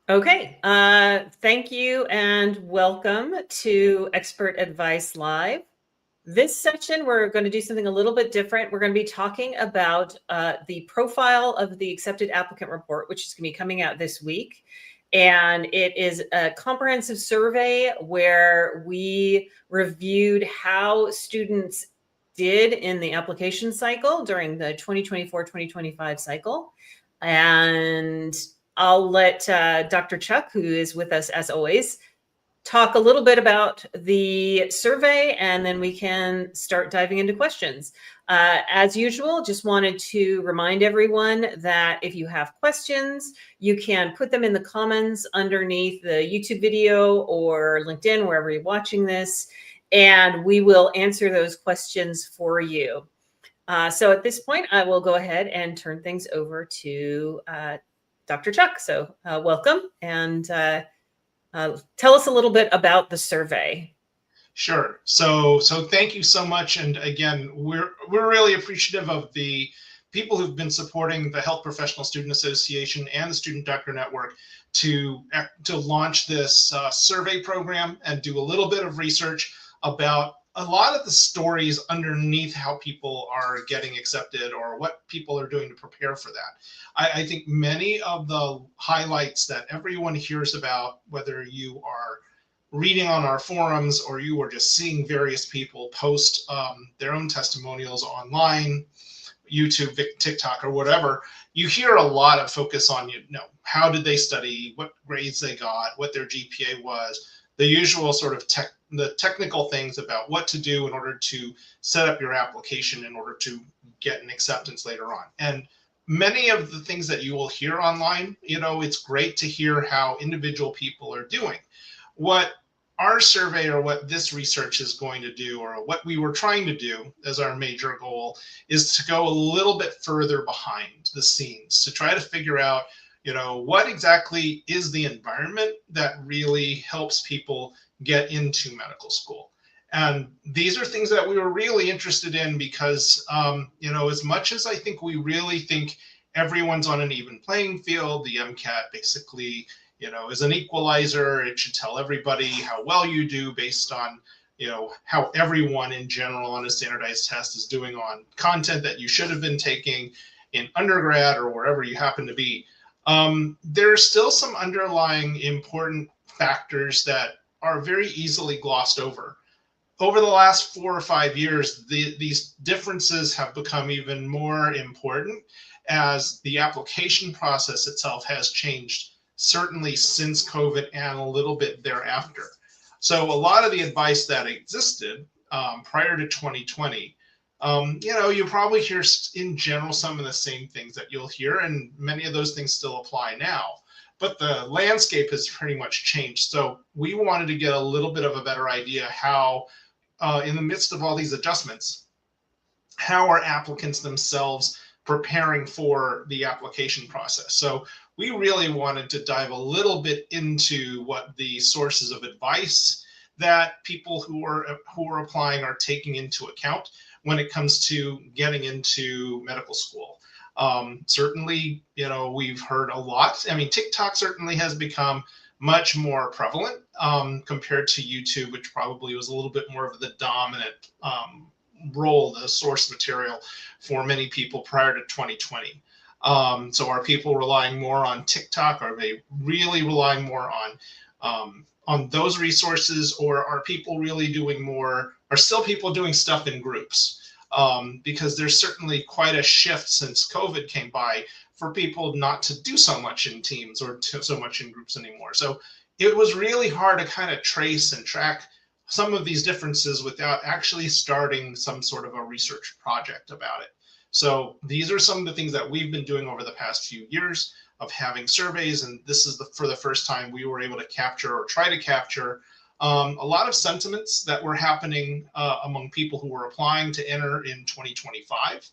Okay, thank you and welcome to Expert Advice Live. This section, we're going to do something a little bit different. We're going to be talking about the profile of the accepted applicant report, which is going to be coming out this week. And it is a comprehensive survey where we reviewed how students did in the application cycle during the 2024-2025 cycle. And I'll let Dr. Chuck, who is with us as always, talk a little bit about the survey, and then we can start diving into questions. As usual, just wanted to remind everyone that if you have questions, you can put them in the comments underneath the YouTube video or LinkedIn, wherever you're watching this, and we will answer those questions for you. So at this point, I will go ahead and turn things over to Dr. Chuck. So welcome, and tell us a little bit about the survey. Sure. So thank you so much. And again, we're really appreciative of the people who've been supporting the Health Professional Student Association and the Student Doctor Network to launch this survey program and do a little bit of research about a lot of the stories underneath how people are getting accepted or what people are doing to prepare for that. I think many of the highlights that everyone hears about, whether you are reading on our forums or you are just seeing various people post their own testimonials online, YouTube, TikTok, or whatever, you hear a lot of focus on, how did they study, what grades they got, what their GPA was, the usual sort of the technical things about what to do in order to set up your application in order to get an acceptance later on. And many of the things that you will hear online, it's great to hear how individual people are doing. What our survey, or what this research is going to do, or what we were trying to do as our major goal, is to go a little bit further behind the scenes to try to figure out, what exactly is the environment that really helps people get into medical school. And these are things that we were really interested in because, as much as I think we really think everyone's on an even playing field, the MCAT basically is an equalizer. It should tell everybody how well you do based on, how everyone in general on a standardized test is doing on content that you should have been taking in undergrad or wherever you happen to be. There are still some underlying important factors that are very easily glossed over. Over the last 4 or 5 years, these differences have become even more important as the application process itself has changed, certainly since COVID and a little bit thereafter. So a lot of the advice that existed prior to 2020, you probably hear in general some of the same things that you'll hear, and many of those things still apply now. But the landscape has pretty much changed. So we wanted to get a little bit of a better idea how, in the midst of all these adjustments, how are applicants themselves preparing for the application process. So we really wanted to dive a little bit into what the sources of advice that people who are applying are taking into account when it comes to getting into medical school. Certainly, we've heard a lot. I mean, TikTok certainly has become much more prevalent compared to YouTube, which probably was a little bit more of the dominant role, the source material for many people prior to 2020. So are people relying more on TikTok? Are they really relying more on those resources, or are people really doing more? Are still people doing stuff in groups? Because there's certainly quite a shift since COVID came by for people not to do so much in teams or so much in groups anymore. So it was really hard to kind of trace and track some of these differences without actually starting some sort of a research project about it. So these are some of the things that we've been doing over the past few years of having surveys, and this is for the first time we were able to capture or try to capture a lot of sentiments that were happening among people who were applying to enter in 2025,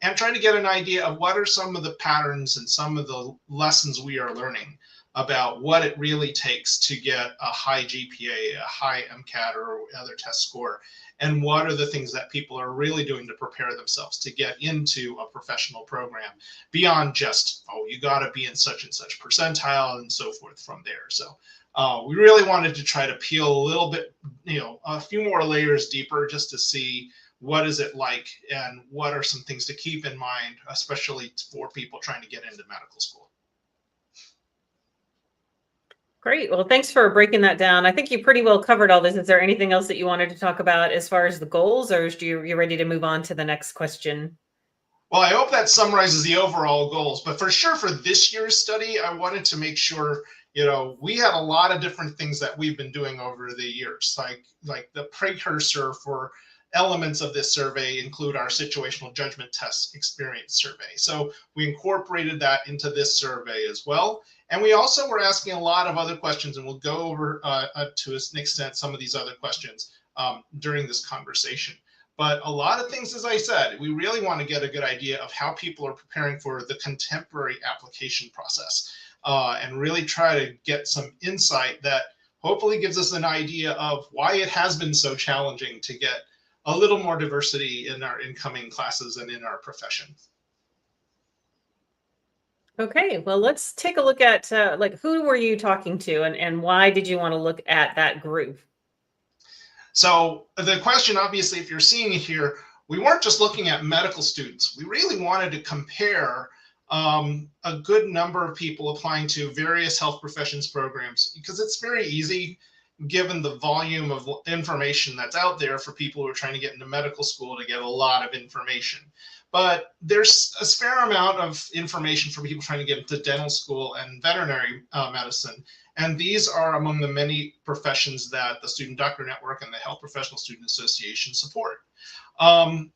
and trying to get an idea of what are some of the patterns and some of the lessons we are learning about what it really takes to get a high GPA, a high MCAT or other test score, and what are the things that people are really doing to prepare themselves to get into a professional program beyond just, oh, you got to be in such and such percentile and so forth from there. So we really wanted to try to peel a little bit, a few more layers deeper just to see what is it like and what are some things to keep in mind, especially for people trying to get into medical school. Great. Well, thanks for breaking that down. I think you pretty well covered all this. Is there anything else that you wanted to talk about as far as the goals, or are you ready to move on to the next question? Well, I hope that summarizes the overall goals, but for sure for this year's study, I wanted to make sure, we had a lot of different things that we've been doing over the years, like the precursor for elements of this survey include our situational judgment test experience survey. So we incorporated that into this survey as well. And we also were asking a lot of other questions, and we'll go over to an extent some of these other questions during this conversation. But a lot of things, as I said, we really want to get a good idea of how people are preparing for the contemporary application process and really try to get some insight that hopefully gives us an idea of why it has been so challenging to get a little more diversity in our incoming classes and in our profession. Okay, well, let's take a look at who were you talking to and why did you want to look at that group? So the question, obviously, if you're seeing it here, we weren't just looking at medical students. We really wanted to compare a good number of people applying to various health professions programs, because it's very easy, given the volume of information that's out there for people who are trying to get into medical school, to get a lot of information. But there's a fair amount of information for people trying to get into dental school and veterinary medicine. And these are among the many professions that the Student Doctor Network and the Health Professional Student Association support.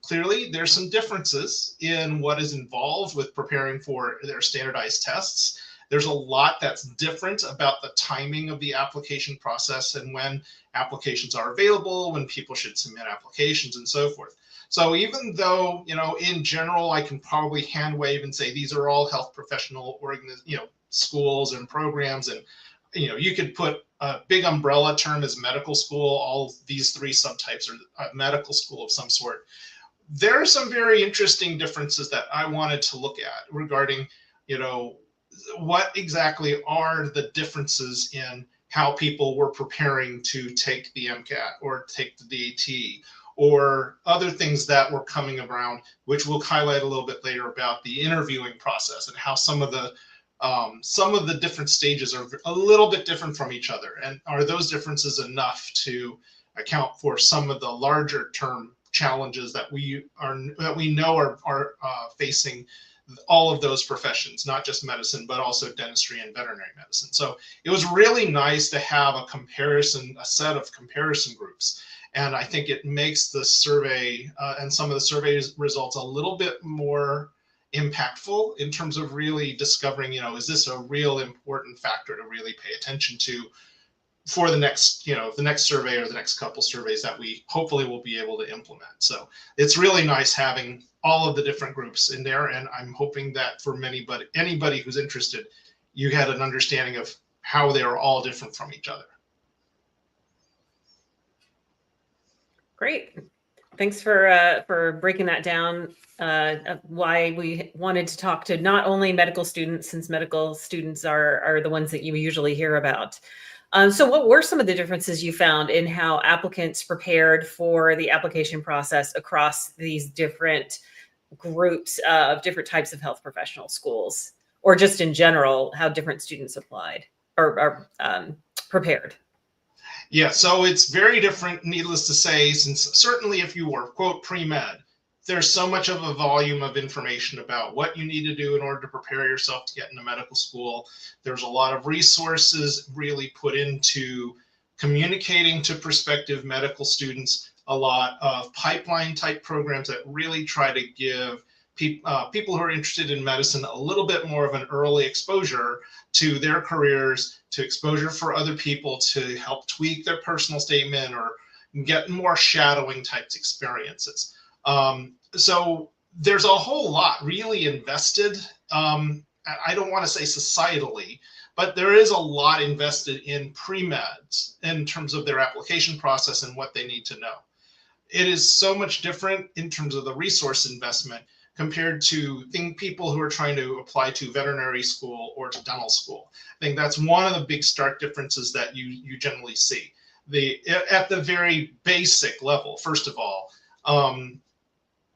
Clearly, there's some differences in what is involved with preparing for their standardized tests. There's a lot that's different about the timing of the application process and when applications are available, when people should submit applications, and so forth. So even though, in general, I can probably hand wave and say these are all health professional schools and programs, and you could put a big umbrella term as medical school. All these three subtypes are a medical school of some sort. There are some very interesting differences that I wanted to look at regarding, what exactly are the differences in how people were preparing to take the MCAT or take the DAT, or other things that were coming around, which we'll highlight a little bit later about the interviewing process and how some of the different stages are a little bit different from each other. And are those differences enough to account for some of the larger term challenges that we know are facing all of those professions, not just medicine, but also dentistry and veterinary medicine. So it was really nice to have a set of comparison groups. And I think it makes the survey and some of the survey results a little bit more impactful in terms of really discovering, is this a real important factor to really pay attention to for the next survey or the next couple surveys that we hopefully will be able to implement. So it's really nice having all of the different groups in there. And I'm hoping that for anybody who's interested, you had an understanding of how they are all different from each other. Great. Thanks for breaking that down, why we wanted to talk to not only medical students, since medical students are the ones that you usually hear about. So what were some of the differences you found in how applicants prepared for the application process across these different groups of different types of health professional schools, or just in general, how different students applied or prepared? Yeah, so it's very different, needless to say, since certainly if you were, quote, pre-med, there's so much of a volume of information about what you need to do in order to prepare yourself to get into medical school. There's a lot of resources really put into communicating to prospective medical students, a lot of pipeline type programs that really try to give people who are interested in medicine a little bit more of an early exposure to their careers, to exposure for other people to help tweak their personal statement or get more shadowing types experiences. So there's a whole lot really invested. I don't want to say societally, but there is a lot invested in pre-meds in terms of their application process and what they need to know. It is so much different in terms of the resource investment compared to people who are trying to apply to veterinary school or to dental school. I think that's one of the big stark differences that you generally see. At the very basic level, first of all,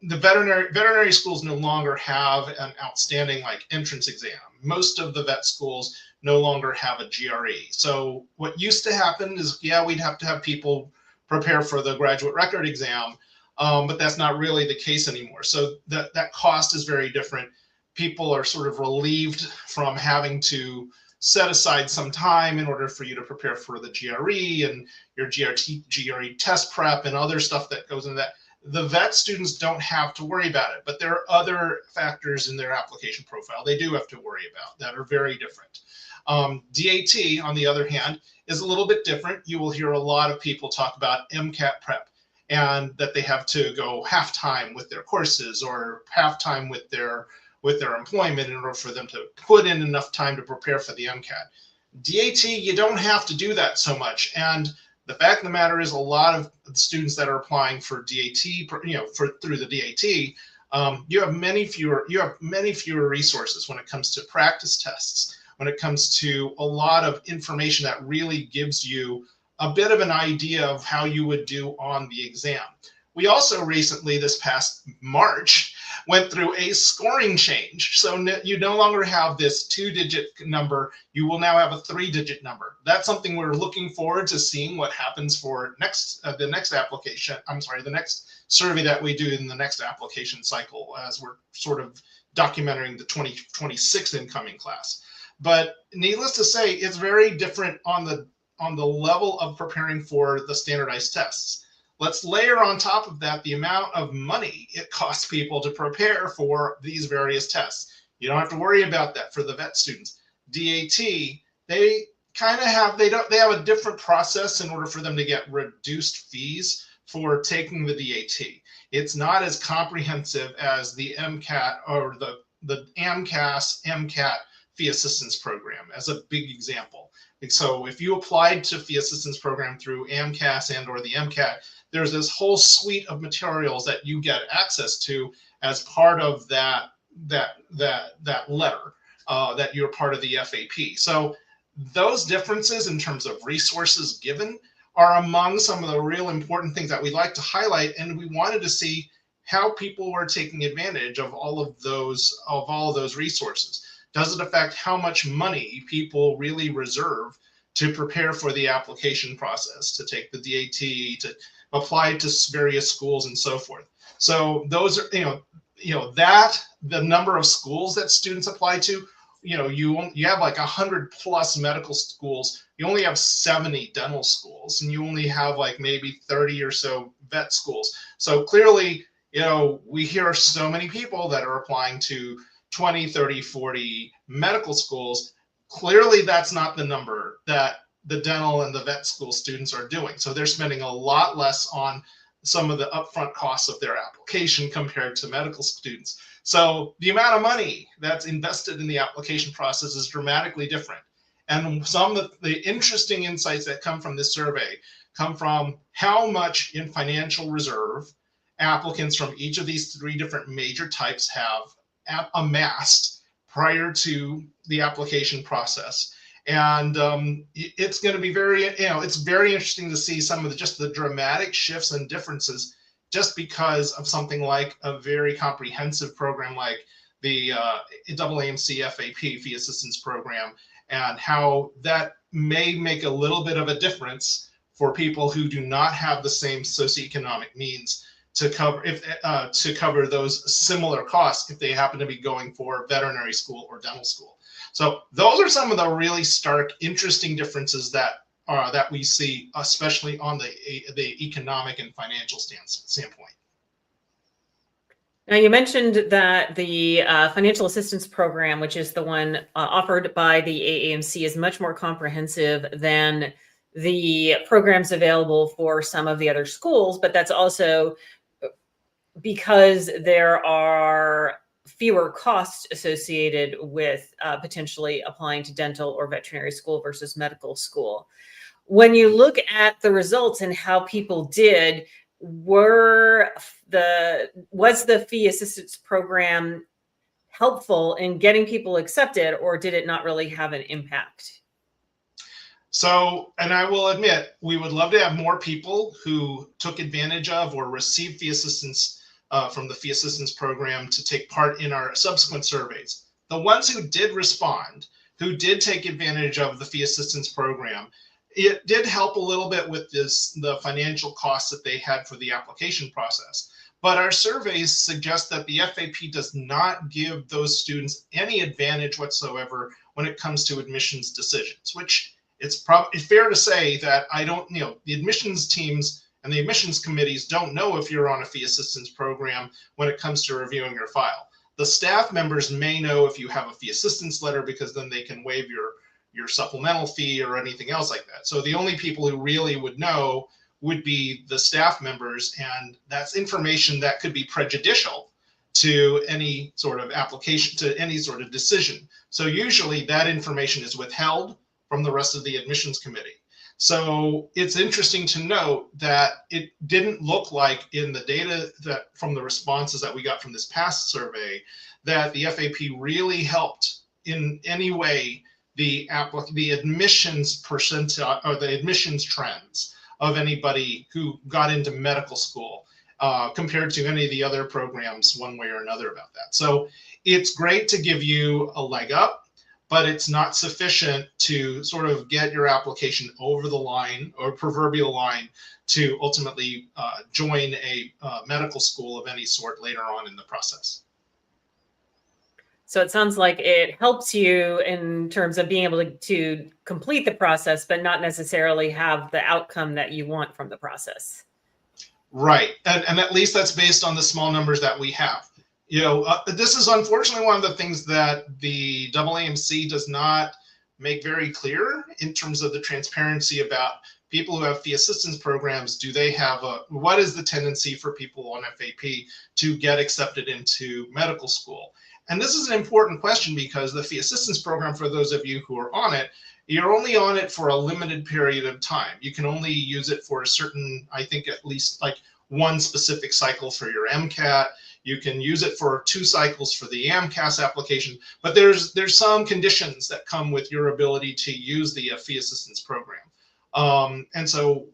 the veterinary schools no longer have an outstanding entrance exam. Most of the vet schools no longer have a GRE. So what used to happen is, yeah, we'd have to have people prepare for the graduate record exam, but that's not really the case anymore. So that cost is very different. People are sort of relieved from having to set aside some time in order for you to prepare for the GRE and your GRE test prep and other stuff that goes into that. The vet students don't have to worry about it, but there are other factors in their application profile they do have to worry about that are very different. DAT, on the other hand, is a little bit different. You will hear a lot of people talk about MCAT prep and that they have to go half-time with their courses or half-time with their employment in order for them to put in enough time to prepare for the MCAT. DAT, you don't have to do that so much. And the fact of the matter is, a lot of students that are applying for DAT, through the DAT, you have many fewer resources when it comes to practice tests, when it comes to a lot of information that really gives you a bit of an idea of how you would do on the exam. We also recently, this past March, went through a scoring change. So you no longer have this 2-digit number. You will now have a 3-digit number. That's something we're looking forward to seeing what happens for the next application. I'm sorry, the next survey that we do in the next application cycle, as we're sort of documenting the 2026 incoming class. But needless to say, it's very different on the level of preparing for the standardized tests. Let's layer on top of that the amount of money it costs people to prepare for these various tests. You don't have to worry about that for the vet students. DAT, they have a different process in order for them to get reduced fees for taking the DAT. It's not as comprehensive as the MCAT or the AMCAS MCAT fee assistance program as a big example. So if you applied to fee assistance program through AMCAS and or the MCAT, there's this whole suite of materials that you get access to as part of that letter that you're part of the FAP. So those differences in terms of resources given are among some of the real important things that we'd like to highlight, and we wanted to see how people were taking advantage of all of those resources. Does it affect how much money people really reserve to prepare for the application process, to take the DAT, to apply to various schools and so forth? So those are, that the number of schools that students apply to, you have like 100+ medical schools. You only have 70 dental schools, and you only have like maybe 30 or so vet schools. So clearly, we hear so many people that are applying to 20, 30, 40 medical schools. Clearly, that's not the number that the dental and the vet school students are doing. So they're spending a lot less on some of the upfront costs of their application compared to medical students. So the amount of money that's invested in the application process is dramatically different. And some of the interesting insights that come from this survey come from how much in financial reserve applicants from each of these 3 different major types have amassed prior to the application process. And it's going to be it's very interesting to see some of the dramatic shifts and differences just because of something like a very comprehensive program like the AAMC FAP Fee Assistance Program, and how that may make a little bit of a difference for people who do not have the same socioeconomic means to cover those similar costs if they happen to be going for veterinary school or dental school. So those are some of the really stark, interesting differences that we see, especially on the economic and financial standpoint. Now, you mentioned that the financial assistance program, which is the one offered by the AAMC, is much more comprehensive than the programs available for some of the other schools, but that's also because there are fewer costs associated with potentially applying to dental or veterinary school versus medical school. When you look at the results and how people did, was the fee assistance program helpful in getting people accepted, or did it not really have an impact? So, and I will admit, we would love to have more people who took advantage of or received fee assistance from the fee assistance program to take part in our subsequent surveys. The ones who did respond, who did take advantage of the fee assistance program, it did help a little bit with the financial costs that they had for the application process. But our surveys suggest that the FAP does not give those students any advantage whatsoever when it comes to admissions decisions, which it's probably fair to say that the admissions teams and the admissions committees don't know if you're on a fee assistance program when it comes to reviewing your file. The staff members may know if you have a fee assistance letter, because then they can waive your supplemental fee or anything else like that. So the only people who really would know would be the staff members, and that's information that could be prejudicial to any sort of application, to any sort of decision. So usually that information is withheld from the rest of the admissions committee. So it's interesting to note that it didn't look like in the data that from the responses that we got from this past survey that the FAP really helped in any way the admissions percentile or the admissions trends of anybody who got into medical school compared to any of the other programs one way or another about that. So it's great to give you a leg up, but it's not sufficient to sort of get your application over the line or proverbial line to ultimately join a medical school of any sort later on in the process. So it sounds like it helps you in terms of being able to complete the process, but not necessarily have the outcome that you want from the process. Right. And at least that's based on the small numbers that we have. This is unfortunately one of the things that the AAMC does not make very clear in terms of the transparency about people who have fee assistance programs. Do they have what is the tendency for people on FAP to get accepted into medical school? And this is an important question because the fee assistance program, for those of you who are on it, you're only on it for a limited period of time. You can only use it for a certain, I think at least like one specific cycle for your MCAT. You can use it for 2 cycles for the AMCAS application, but there's some conditions that come with your ability to use the fee assistance program. And so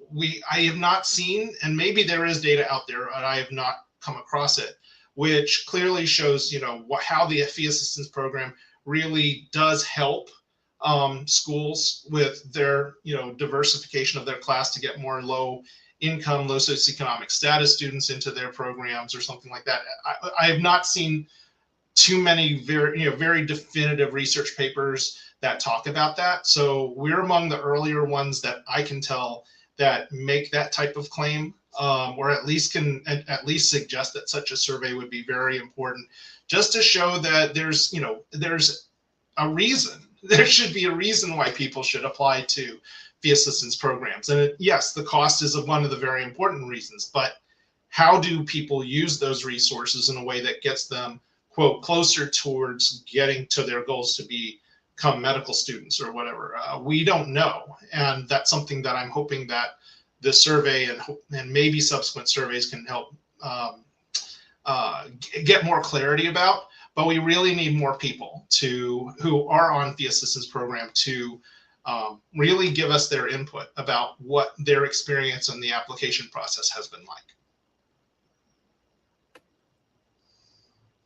I have not seen, and maybe there is data out there, and I have not come across it, which clearly shows, how the fee assistance program really does help schools with their, diversification of their class to get more low income, low socioeconomic status students into their programs or something like that. I have not seen too many very definitive research papers that talk about that. So we're among the earlier ones that I can tell that make that type of claim. Or at least can suggest that such a survey would be very important, just to show that there's a reason. There should be a reason why people should apply to fee assistance programs. And yes, the cost is one of the very important reasons, but how do people use those resources in a way that gets them, quote, closer towards getting to their goals to become medical students or whatever? We don't know. And that's something that I'm hoping that this survey and maybe subsequent surveys can help get more clarity about. But we really need more people who are on the assistance program to really give us their input about what their experience in the application process has been like.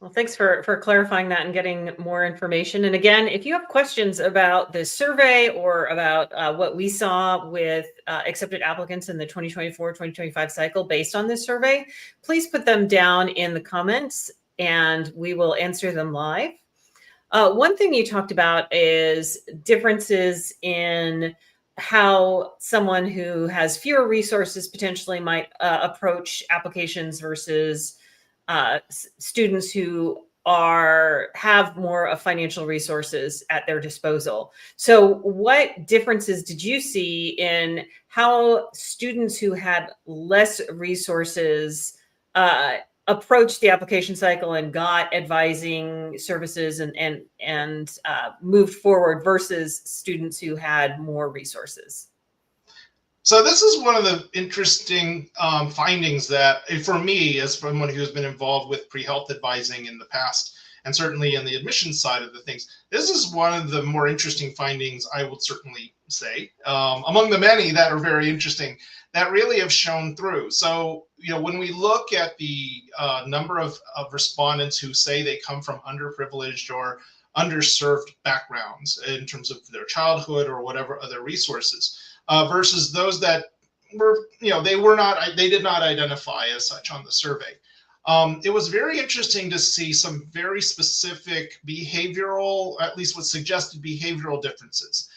Well, thanks for clarifying that and getting more information. And again, if you have questions about this survey or about what we saw with accepted applicants in the 2024-2025 cycle based on this survey, please put them down in the comments and we will answer them live. One thing you talked about is differences in how someone who has fewer resources potentially might approach applications versus students who have more of financial resources at their disposal. So what differences did you see in how students who had less resources approached the application cycle and got advising services and moved forward versus students who had more resources? So this is one of the interesting findings that, for me, as someone who has been involved with pre-health advising in the past, and certainly in the admissions side of the things, this is one of the more interesting findings, I would certainly say, among the many that are very interesting, that really have shown through. So, when we look at the number of respondents who say they come from underprivileged or underserved backgrounds in terms of their childhood or whatever other resources, versus those that were, they did not identify as such on the survey. It was very interesting to see some very specific behavioral, at least what suggested behavioral differences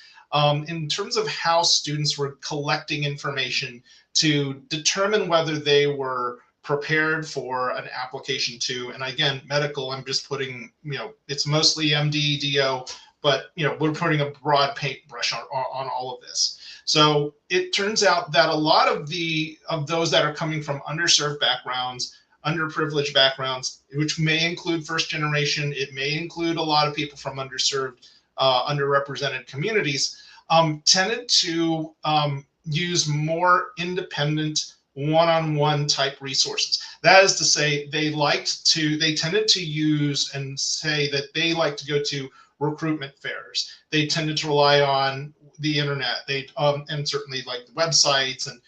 in terms of how students were collecting information to determine whether they were prepared for an application to, and again, medical, I'm just putting, it's mostly MD, DO, but we're putting a broad paintbrush on all of this. So it turns out that a lot of those that are coming from underserved backgrounds, underprivileged backgrounds, which may include first generation, it may include a lot of people from underserved, underrepresented communities, tended to use more independent one-on-one type resources. That is to say, they tended to use and say that they like to go to recruitment fairs. They tended to rely on the internet, and certainly like the websites and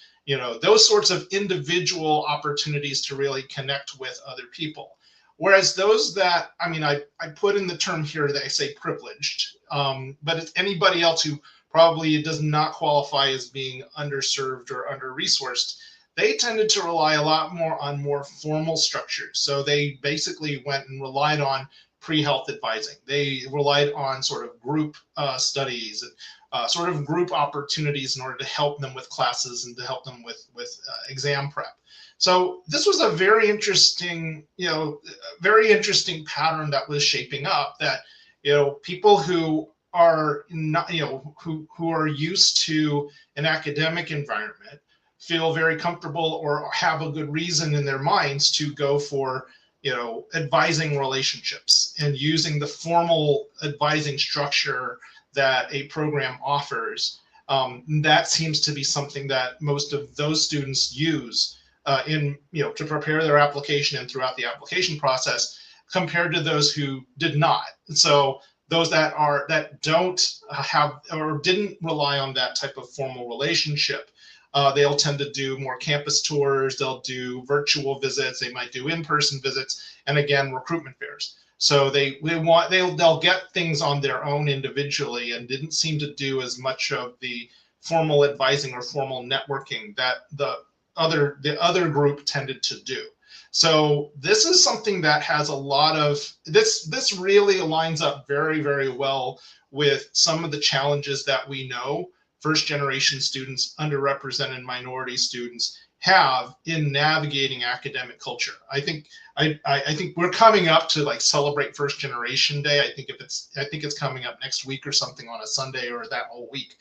those sorts of individual opportunities to really connect with other people. Whereas those that, I put in the term here that I say privileged, but it's anybody else who probably does not qualify as being underserved or under-resourced, they tended to rely a lot more on more formal structures. So they basically went and relied on pre-health advising. They relied on sort of group studies and sort of group opportunities in order to help them with classes and to help them with exam prep. So this was a very interesting, pattern that was shaping up, that people who are not, who are used to an academic environment feel very comfortable or have a good reason in their minds to go for advising relationships and using the formal advising structure that a program offers. That seems to be something that most of those students use to prepare their application and throughout the application process, compared to those who did not. So those that don't have or didn't rely on that type of formal relationship, they'll tend to do more campus tours, they'll do virtual visits, they might do in-person visits, and again, recruitment fairs. So they'll get things on their own individually, and didn't seem to do as much of the formal advising or formal networking that the other group tended to do. So this is something that has a lot of this really aligns up very, very well with some of the challenges that we know first generation students, underrepresented minority students have in navigating academic culture. I think we're coming up to like celebrate First Generation Day. I think it's coming up next week or something on a Sunday or that whole week.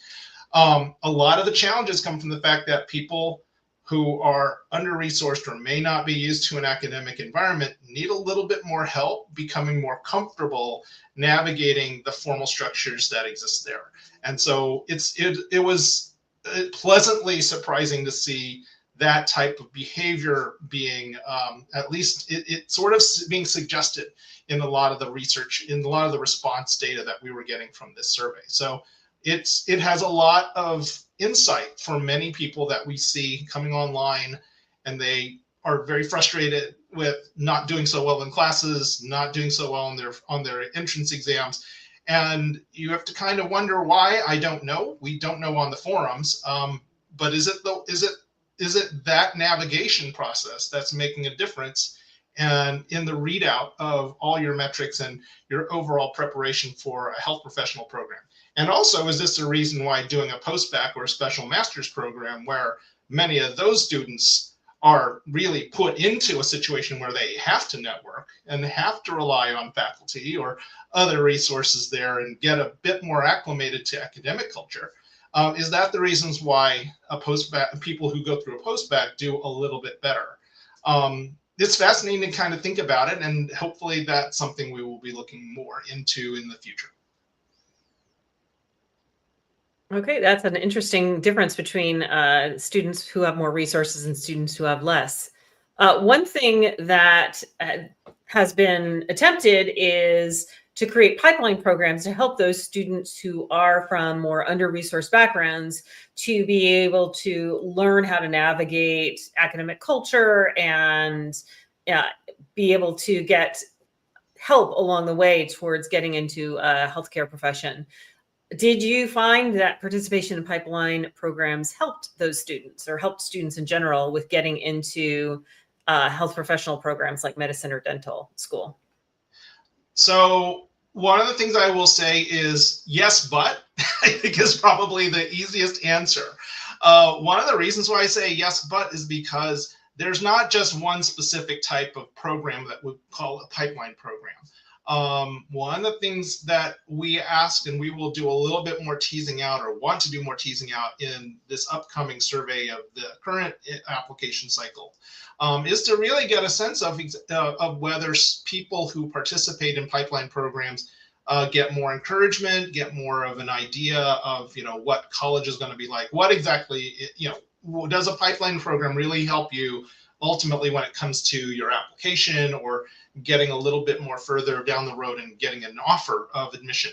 A lot of the challenges come from the fact that people who are under-resourced or may not be used to an academic environment need a little bit more help becoming more comfortable navigating the formal structures that exist there. And so it was pleasantly surprising to see that type of behavior being, at least it sort of being suggested in a lot of the research, in a lot of the response data that we were getting from this survey. So it has a lot of insight for many people that we see coming online, and they are very frustrated with not doing so well in classes, not doing so well on their entrance exams. And you have to kind of wonder why. I don't know. We don't know on the forums. But is it that navigation process that's making a difference and in the readout of all your metrics and your overall preparation for a health professional program? And also, is this a reason why doing a post-bac or a special master's program, where many of those students are really put into a situation where they have to network and have to rely on faculty or other resources there and get a bit more acclimated to academic culture? Is that the reasons why people who go through a post-bac do a little bit better? it's fascinating to kind of think about it, and hopefully that's something we will be looking more into in the future. Okay, that's an interesting difference between students who have more resources and students who have less. One thing that has been attempted is to create pipeline programs to help those students who are from more under-resourced backgrounds to be able to learn how to navigate academic culture and be able to get help along the way towards getting into a healthcare profession. Did you find that participation in pipeline programs helped those students or helped students in general with getting into health professional programs like medicine or dental school? So one of the things I will say is yes, but I think is probably the easiest answer. One of the reasons why I say yes, but is because there's not just one specific type of program that we call a pipeline program. One of the things that we asked, and we will do a little bit more teasing out or want to do more teasing out in this upcoming survey of the current application cycle, is to really get a sense of whether people who participate in pipeline programs get more encouragement, get more of an idea of, what college is going to be like. What exactly, does a pipeline program really help you ultimately when it comes to your application or getting a little bit more further down the road and getting an offer of admission?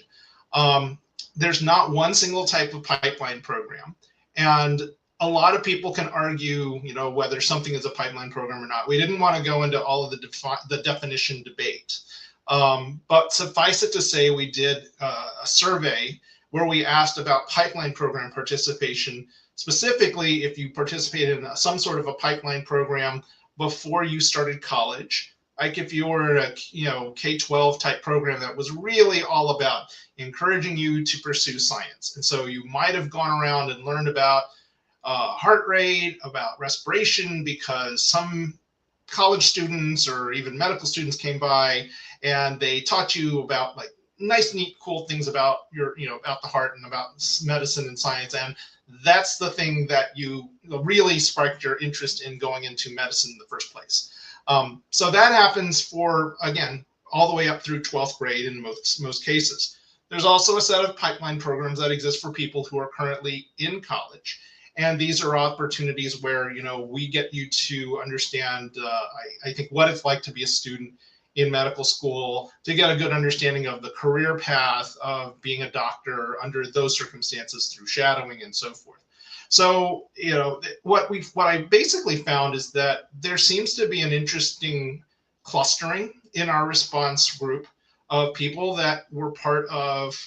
There's not one single type of pipeline program. And a lot of people can argue, whether something is a pipeline program or not. We didn't want to go into all of the definition debate. But suffice it to say, we did a survey where we asked about pipeline program participation, specifically if you participated in some sort of a pipeline program before you started college. Like if you were in a K-12 type program that was really all about encouraging you to pursue science. And so you might have gone around and learned about heart rate, about respiration, because some college students or even medical students came by and they taught you about like nice, neat, cool things about about the heart and about medicine and science. And that's the thing that you really sparked your interest in going into medicine in the first place. So that happens for, again, all the way up through 12th grade in most cases. There's also a set of pipeline programs that exist for people who are currently in college. And these are opportunities where, we get you to understand, I think, what it's like to be a student in medical school, to get a good understanding of the career path of being a doctor under those circumstances through shadowing and so forth. So, what I basically found is that there seems to be an interesting clustering in our response group of people that were part of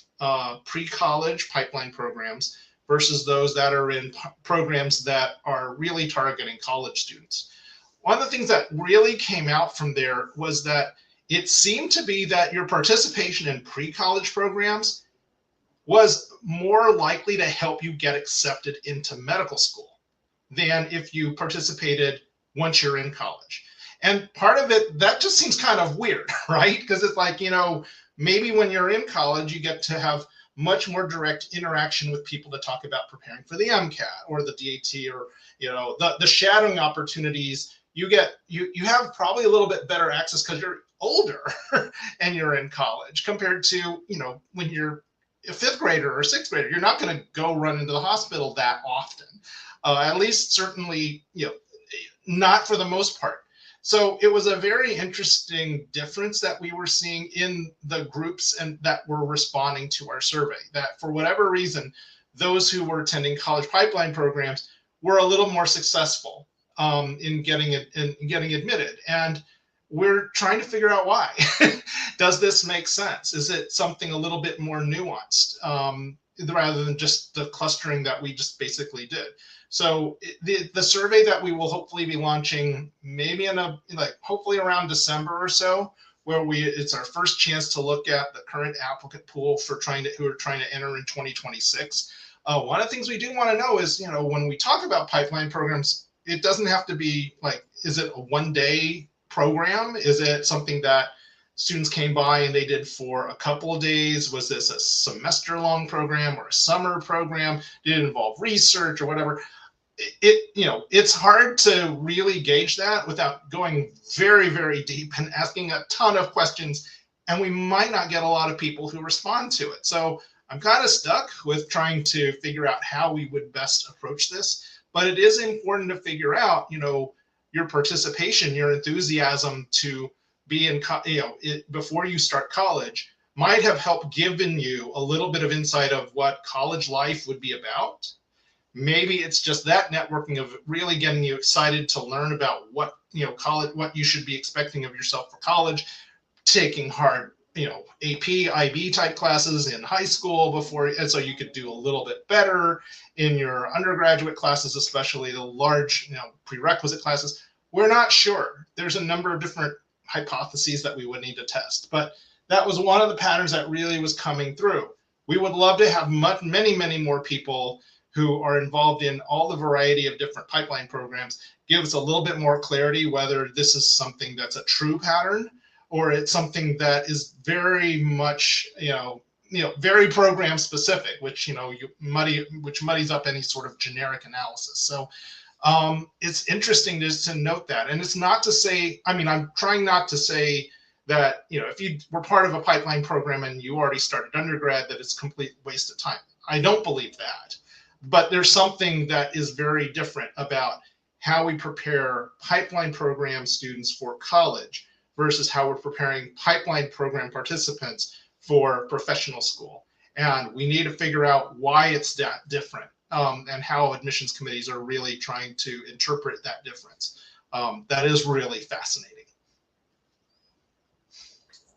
pre-college pipeline programs versus those that are in programs that are really targeting college students. One of the things that really came out from there was that it seemed to be that your participation in pre-college programs was more likely to help you get accepted into medical school than if you participated once you're in college. And part of it, that just seems kind of weird, right? Because it's like, maybe when you're in college, you get to have much more direct interaction with people to talk about preparing for the MCAT or the DAT, or the shadowing opportunities. You have probably a little bit better access because you're older and you're in college compared to when you're a fifth grader or sixth grader. You're not going to go run into the hospital that often, at least certainly not for the most part. So it was a very interesting difference that we were seeing in the groups and that were responding to our survey, that for whatever reason, those who were attending college pipeline programs were a little more successful in getting admitted. And we're trying to figure out why. Does this make sense? Is it something a little bit more nuanced rather than just the clustering that we just basically did? So the survey that we will hopefully be launching maybe hopefully around December or so, where it's our first chance to look at the current applicant pool who are trying to enter in 2026. One of the things we do want to know is, when we talk about pipeline programs, it doesn't have to be like, is it a one-day program? Is it something that students came by and they did for a couple of days? Was this a semester-long program or a summer program? Did it involve research or whatever? it's hard to really gauge that without going very, very deep and asking a ton of questions, and we might not get a lot of people who respond to it. So I'm kind of stuck with trying to figure out how we would best approach this, but it is important to figure out, your participation, your enthusiasm to be in, before you start college might have helped given you a little bit of insight of what college life would be about. Maybe it's just that networking of really getting you excited to learn about what, college, what you should be expecting of yourself for college, taking hard, AP, IB type classes in high school and so you could do a little bit better in your undergraduate classes, especially the large, prerequisite classes. We're not sure. There's a number of different hypotheses that we would need to test, but that was one of the patterns that really was coming through. We would love to have many, many more people who are involved in all the variety of different pipeline programs, give us a little bit more clarity whether this is something that's a true pattern or it's something that is very much, very program specific, which, muddies up any sort of generic analysis. So it's interesting just to note that. And it's not to say, I'm trying not to say that, if you were part of a pipeline program and you already started undergrad, that it's a complete waste of time. I don't believe that. But there's something that is very different about how we prepare pipeline program students for college versus how we're preparing pipeline program participants for professional school. And we need to figure out why it's that different, and how admissions committees are really trying to interpret that difference. That is really fascinating.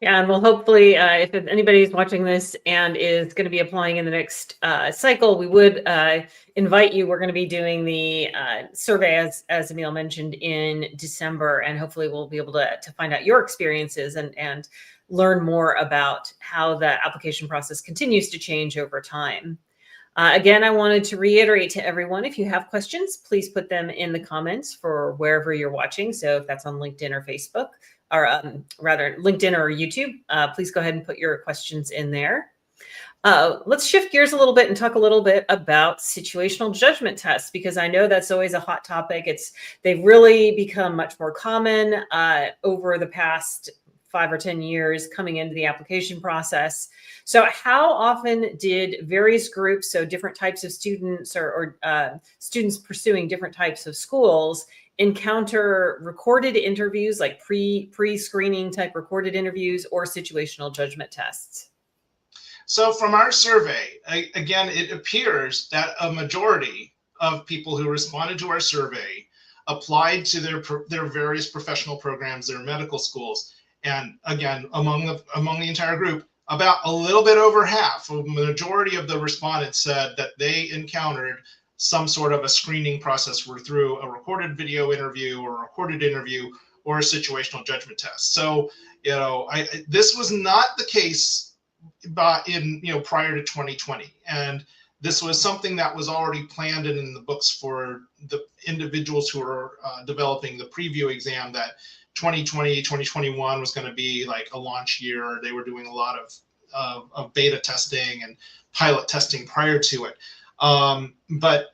Yeah, and well, hopefully, if anybody's watching this and is going to be applying in the next cycle, we would invite you. We're going to be doing the survey, as Emil mentioned, in December, and hopefully we'll be able to find out your experiences and learn more about how the application process continues to change over time. Again, I wanted to reiterate to everyone, if you have questions, please put them in the comments for wherever you're watching. So if that's on LinkedIn or Facebook, or rather LinkedIn or YouTube, please go ahead and put your questions in there. Let's shift gears a little bit and talk a little bit about situational judgment tests, because I know that's always a hot topic. They've really become much more common over the past 5 or 10 years coming into the application process. So how often did various groups, so different types of students or students pursuing different types of schools, encounter recorded interviews, like pre-screening type recorded interviews, or situational judgment tests? So from our survey, again, it appears that a majority of people who responded to our survey applied to their various professional programs, their medical schools. And again, among the entire group, about a little bit over half, a majority of the respondents said that they encountered some sort of a screening process through a recorded video interview or a recorded interview or a situational judgment test. So, this was not the case prior to 2020. And this was something that was already planned and in the books for the individuals who are developing the preview exam, that 2020, 2021 was going to be like a launch year. They were doing a lot of beta testing and pilot testing prior to it. But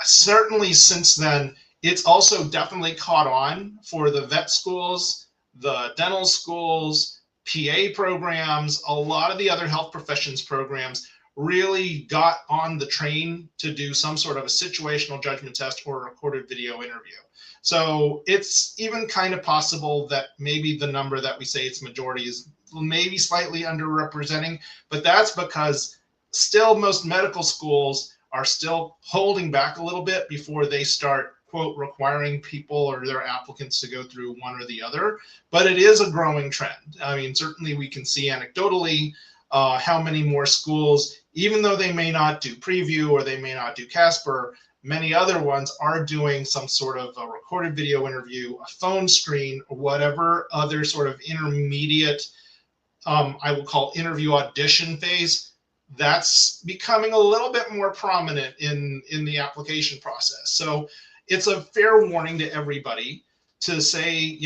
certainly since then, it's also definitely caught on for the vet schools, the dental schools, PA programs. A lot of the other health professions programs really got on the train to do some sort of a situational judgment test or a recorded video interview. So it's even kind of possible that maybe the number that we say it's majority is maybe slightly underrepresenting, but that's because still most medical schools are still holding back a little bit before they start, quote, requiring people or their applicants to go through one or the other. But it is a growing trend. Certainly we can see anecdotally how many more schools, even though they may not do preview or they may not do Casper, many other ones are doing some sort of a recorded video interview, a phone screen, or whatever other sort of intermediate, I will call interview audition phase. That's becoming a little bit more prominent in the application process. So it's a fair warning to everybody to say,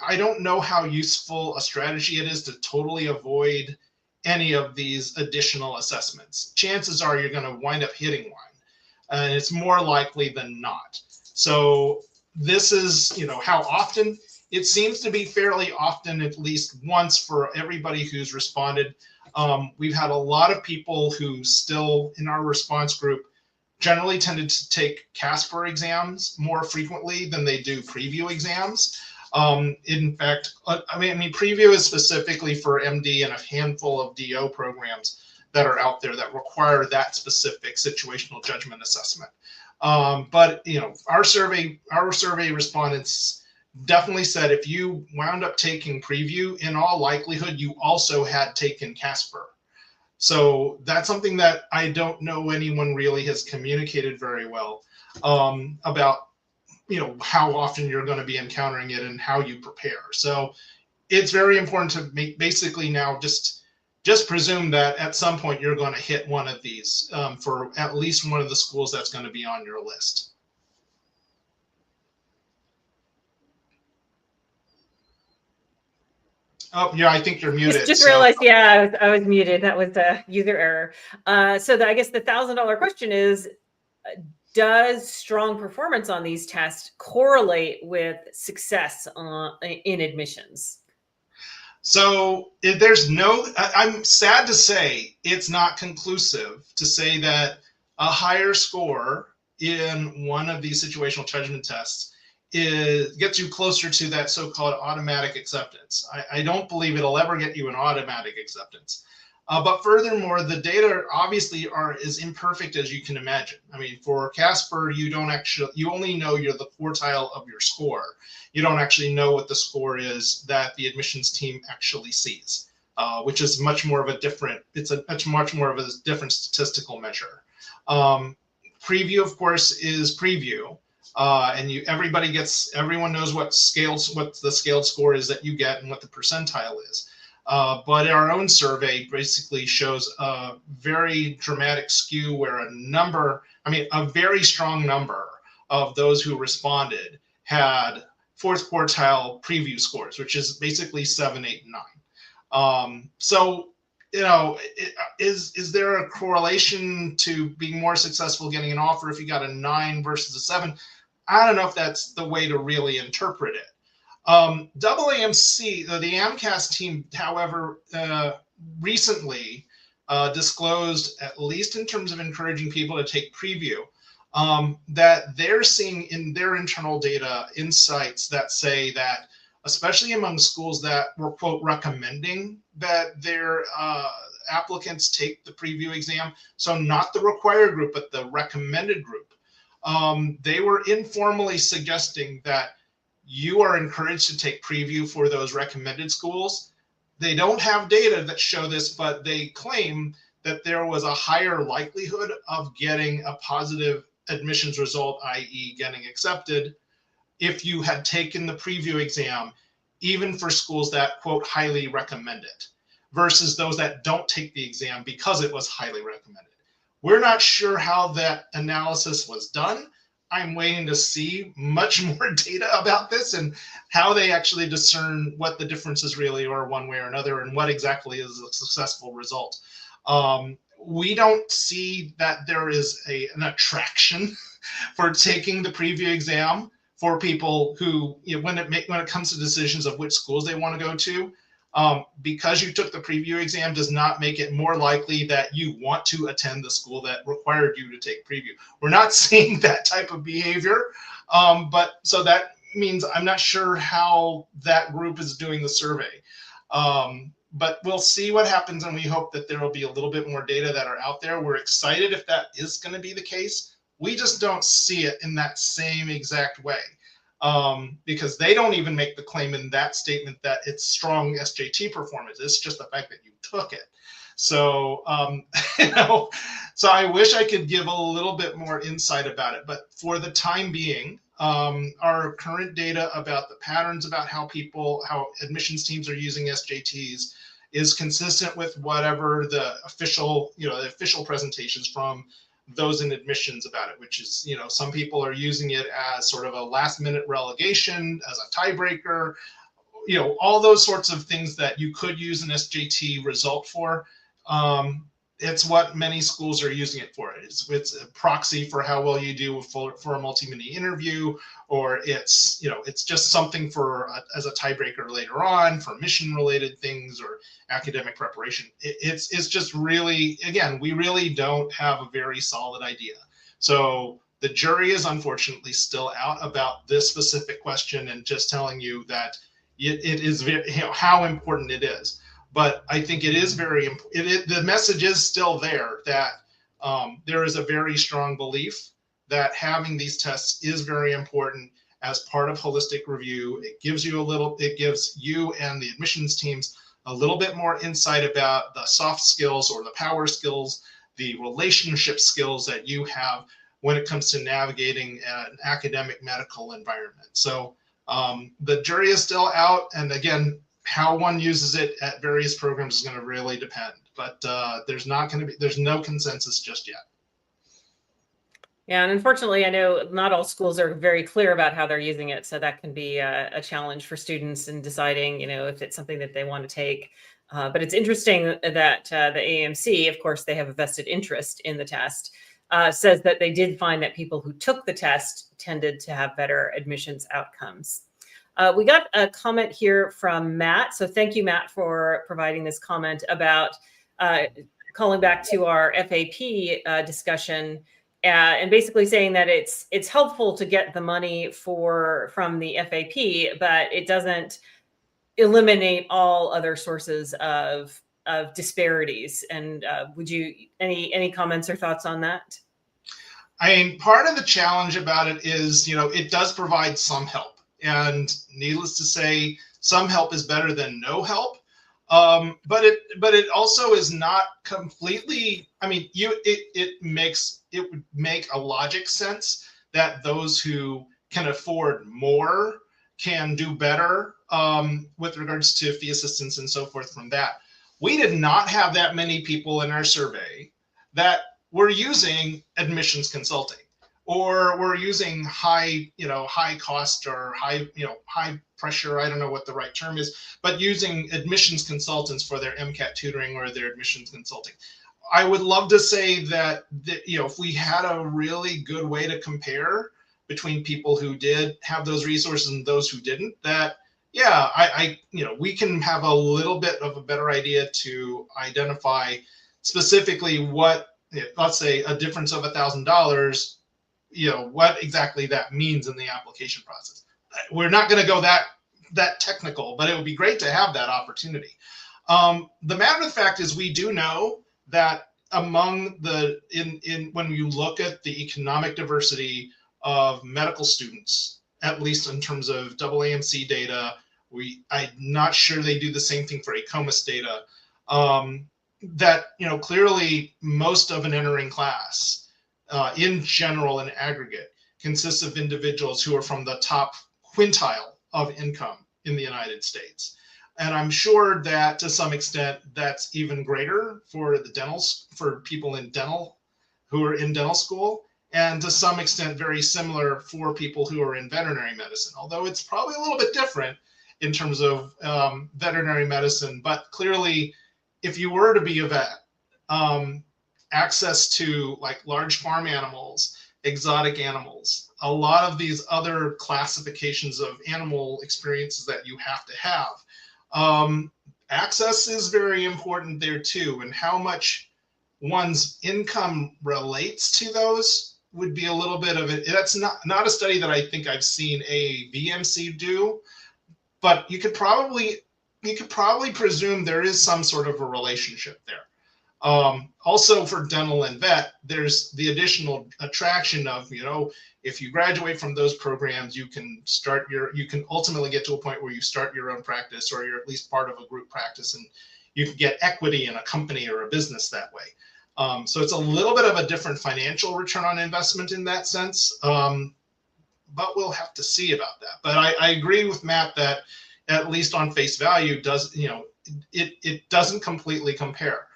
I don't know how useful a strategy it is to totally avoid any of these additional assessments. Chances are you're going to wind up hitting one. and it's more likely than not. So this is, how often. It seems to be fairly often, at least once for everybody who's responded. We've had a lot of people who still in our response group generally tended to take Casper exams more frequently than they do preview exams. In fact, preview is specifically for MD and a handful of DO programs that are out there that require that specific situational judgment assessment. But our survey respondents definitely said if you wound up taking preview, in all likelihood, you also had taken Casper. So that's something that I don't know anyone really has communicated very well about, how often you're going to be encountering it and how you prepare. So it's very important to basically now just presume that at some point you're going to hit one of these for at least one of the schools that's going to be on your list. Oh, yeah, I think you're muted. Just realized, yeah, I was muted. That was a user error. So I guess the $1,000 question is, does strong performance on these tests correlate with success in admissions? So I'm sad to say it's not conclusive to say that a higher score in one of these situational judgment tests gets you closer to that so-called automatic acceptance. I don't believe it'll ever get you an automatic acceptance. But furthermore, the data obviously are as imperfect as you can imagine. I mean, for Casper, you only know you're the quartile of your score. You don't actually know what the score is that the admissions team actually sees, which is much more of a different statistical measure. Preview, of course, is preview. And everyone knows what the scaled score is that you get and what the percentile is. But our own survey basically shows a very dramatic skew where a very strong number of those who responded had fourth quartile preview scores, which is basically 7, 8, and 9. So, is there a correlation to being more successful getting an offer if you got a 9 versus a 7? I don't know if that's the way to really interpret it. AAMC, the AMCAS team, however, recently disclosed, at least in terms of encouraging people to take preview, that they're seeing in their internal data insights that say that, especially among schools that were, quote, recommending that their applicants take the preview exam, so not the required group, but the recommended group, they were informally suggesting that you are encouraged to take preview for those recommended schools. They don't have data that show this, but they claim that there was a higher likelihood of getting a positive admissions result, i.e. getting accepted, if you had taken the preview exam, even for schools that, quote, highly recommend it, versus those that don't take the exam because it was highly recommended. We're not sure how that analysis was done. I'm waiting to see much more data about this and how they actually discern what the differences really are one way or another and what exactly is a successful result. We don't see that there is an attraction for taking the preview exam for people who, when it comes to decisions of which schools they want to go to. Because you took the preview exam does not make it more likely that you want to attend the school that required you to take preview. We're not seeing that type of behavior. But so that means I'm not sure how that group is doing the survey. But we'll see what happens, and we hope that there will be a little bit more data that are out there. We're excited if that is going to be the case. We just don't see it in that same exact way. Because they don't even make the claim in that statement that it's strong SJT performance. It's just the fact that you took it. So, so I wish I could give a little bit more insight about it. But for the time being, our current data about the patterns about how admissions teams are using SJTs is consistent with whatever the official presentations from those in admissions about it, which is, some people are using it as sort of a last minute relegation, as a tiebreaker, all those sorts of things that you could use an SJT result for. it's what many schools are using it for. It's a proxy for how well you do for a multi-mini interview, or it's, you know, it's just something for as a tiebreaker later on for mission related things or academic preparation. It's just really, again, we really don't have a very solid idea. So the jury is unfortunately still out about this specific question, and just telling you that it is very, you know, how important it is. But I think it is very important. The message is still there that there is a very strong belief that having these tests is very important as part of holistic review. It gives you and the admissions teams a little bit more insight about the soft skills or the power skills, the relationship skills that you have when it comes to navigating an academic medical environment. So the jury is still out, and again, how one uses it at various programs is going to really depend, but there's no consensus just yet. Yeah, and unfortunately, I know not all schools are very clear about how they're using it, so that can be a challenge for students in deciding, you know, if it's something that they want to take. But it's interesting that the AAMC, of course, they have a vested interest in the test, says that they did find that people who took the test tended to have better admissions outcomes. We got a comment here from Matt. So thank you, Matt, for providing this comment about calling back to our FAP discussion and basically saying that it's helpful to get the money from the FAP, but it doesn't eliminate all other sources of disparities. And would you any comments or thoughts on that? I mean, part of the challenge about it is, you know, it does provide some help. And needless to say, some help is better than no help. But it also is not completely. I mean, it would make a logic sense that those who can afford more can do better with regards to fee assistance and so forth from that. We did not have that many people in our survey that were using admissions consulting, or we're using high cost or high pressure, I don't know what the right term is, but using admissions consultants for their MCAT tutoring or their admissions consulting. I would love to say that if we had a really good way to compare between people who did have those resources and those who didn't, that we can have a little bit of a better idea to identify specifically what, let's say, a difference of $1,000, what exactly that means in the application process. We're not going to go that technical, but it would be great to have that opportunity. The matter of the fact is, we do know that among when you look at the economic diversity of medical students, at least in terms of AAMC data, I'm not sure they do the same thing for ACOMAS data, that clearly most of an entering class in general and aggregate consists of individuals who are from the top quintile of income in the United States. And I'm sure that to some extent that's even greater for people in dental who are in dental school, and to some extent very similar for people who are in veterinary medicine, although it's probably a little bit different in terms of veterinary medicine. But clearly, if you were to be a vet, access to like large farm animals, exotic animals, a lot of these other classifications of animal experiences that you have to have, access is very important there too. And how much one's income relates to those would be a little bit of it. That's not a study that I think I've seen a VMC do, but you could probably presume there is some sort of a relationship there. Also for dental and vet, there's the additional attraction of, if you graduate from those programs, you can ultimately get to a point where you start your own practice, or you're at least part of a group practice, and you can get equity in a company or a business that way. So it's a little bit of a different financial return on investment in that sense, but we'll have to see about that. But I agree with Matt that at least on face value, it doesn't completely compare.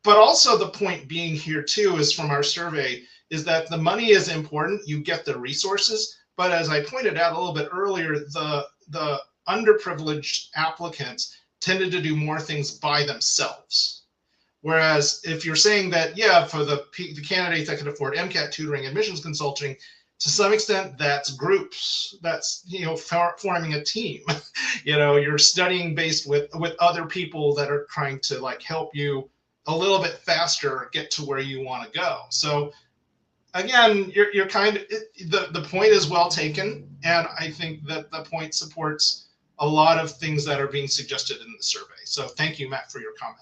But also the point being here too is from our survey is that the money is important. You get the resources, but as I pointed out a little bit earlier, the underprivileged applicants tended to do more things by themselves. Whereas if you're saying that, yeah, for the candidates that can afford MCAT tutoring, admissions consulting, to some extent, that's groups. That's, forming a team. You're studying based with other people that are trying to like help you a little bit faster get to where you want to go. So again, you're kind of, the point is well taken, and I think that the point supports a lot of things that are being suggested in the survey. So thank you, Matt, for your comment.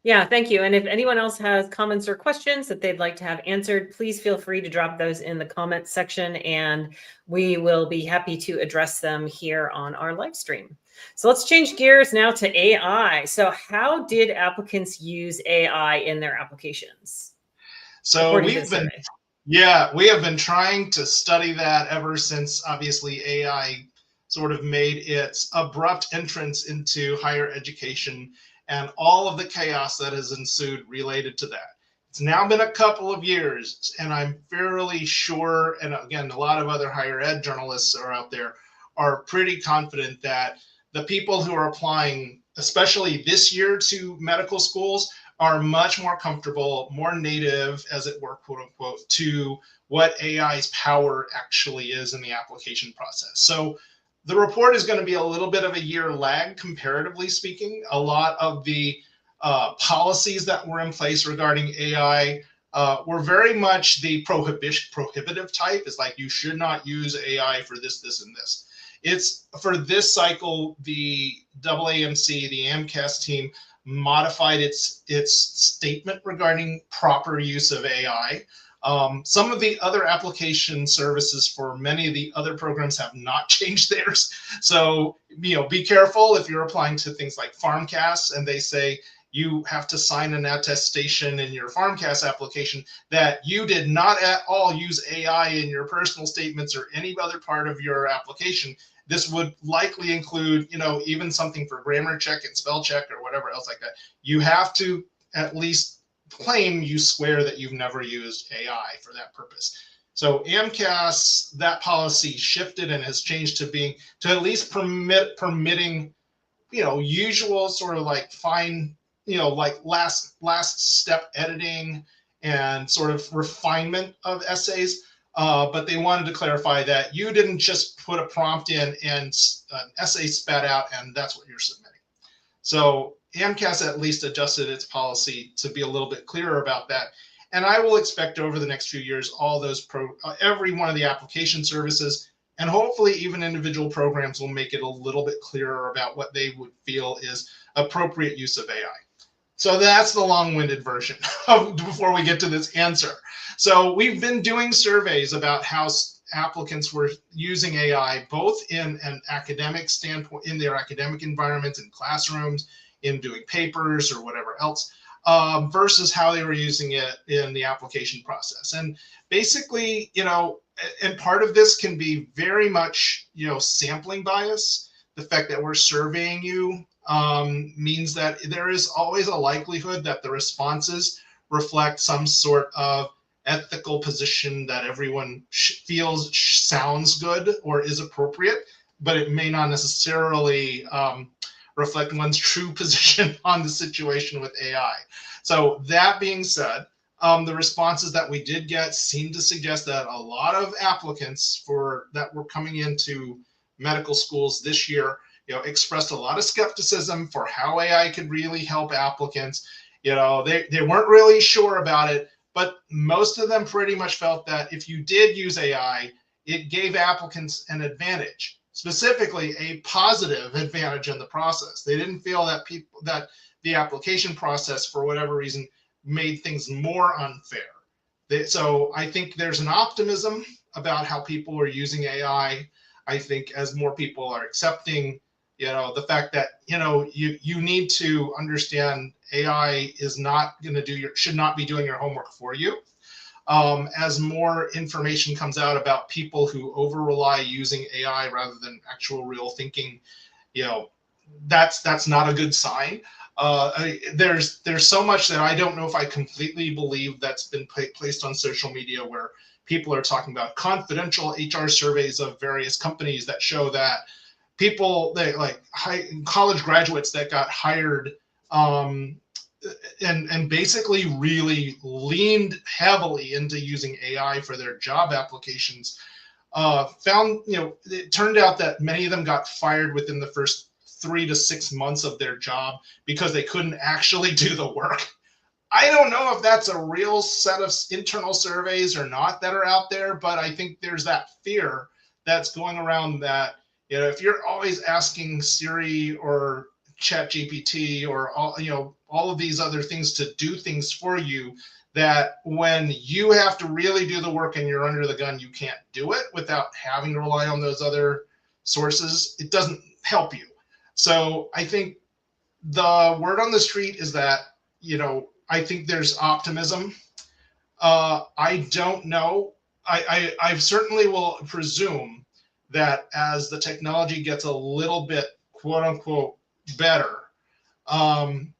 Yeah, thank you. And if anyone else has comments or questions that they'd like to have answered, please feel free to drop those in the comments section, and we will be happy to address them here on our live stream. So let's change gears now to AI. So how did applicants use AI in their applications? So we have been trying to study that ever since obviously AI sort of made its abrupt entrance into higher education and all of the chaos that has ensued related to that. It's now been a couple of years, and I'm fairly sure, and again, a lot of other higher ed journalists are out there, are pretty confident that the people who are applying, especially this year, to medical schools are much more comfortable, more native, as it were, quote unquote, to what AI's power actually is in the application process. So the report is going to be a little bit of a year lag, comparatively speaking. A lot of the policies that were in place regarding AI were very much the prohibitive type. It's like, you should not use AI for this, this, and this. It's for this cycle, the AAMC, the AMCAS team, modified its statement regarding proper use of AI. Some of the other application services for many of the other programs have not changed theirs. So, be careful if you're applying to things like FarmCast and they say you have to sign an attestation in your FarmCast application that you did not at all use AI in your personal statements or any other part of your application. This would likely include, even something for grammar check and spell check or whatever else like that. You have to at least claim you swear that you've never used AI for that purpose. So AMCAS, that policy shifted and has changed to at least permitting, usual sort of like fine, like last step editing and sort of refinement of essays. But they wanted to clarify that you didn't just put a prompt in and an essay spat out and that's what you're submitting. So AMCAS at least adjusted its policy to be a little bit clearer about that. And I will expect over the next few years, all those every one of the application services and hopefully even individual programs will make it a little bit clearer about what they would feel is appropriate use of AI. So that's the long-winded version before we get to this answer. So we've been doing surveys about how applicants were using AI, both in an academic standpoint, in their academic environments, in classrooms, in doing papers or whatever else, versus how they were using it in the application process. And basically, and part of this can be very much, sampling bias. The fact that we're surveying you means that there is always a likelihood that the responses reflect some sort of ethical position that everyone feels sounds good or is appropriate, but it may not necessarily reflect one's true position on the situation with AI. So that being said, the responses that we did get seem to suggest that a lot of applicants that were coming into medical schools this year, expressed a lot of skepticism for how AI could really help applicants. They weren't really sure about it, but most of them pretty much felt that if you did use AI, it gave applicants an advantage, specifically a positive advantage in the process. They didn't feel that the application process, for whatever reason, made things more unfair. So I think there's an optimism about how people are using AI. I think as more people are accepting, the fact that, you need to understand AI is not going to should not be doing your homework for you. As more information comes out about people who over-rely using AI rather than actual real thinking, that's not a good sign. There's so much that I don't know if I completely believe that's been placed on social media, where people are talking about confidential HR surveys of various companies that show that college graduates that got hired and basically really leaned heavily into using AI for their job applications, found, it turned out that many of them got fired within the first 3 to 6 months of their job because they couldn't actually do the work. I don't know if that's a real set of internal surveys or not that are out there, but I think there's that fear that's going around that, if you're always asking Siri or ChatGPT or all of these other things to do things for you, that when you have to really do the work and you're under the gun, you can't do it without having to rely on those other sources. It doesn't help you. So I think the word on the street is that, I think there's optimism. I don't know. I certainly will presume that as the technology gets a little bit, quote unquote, better,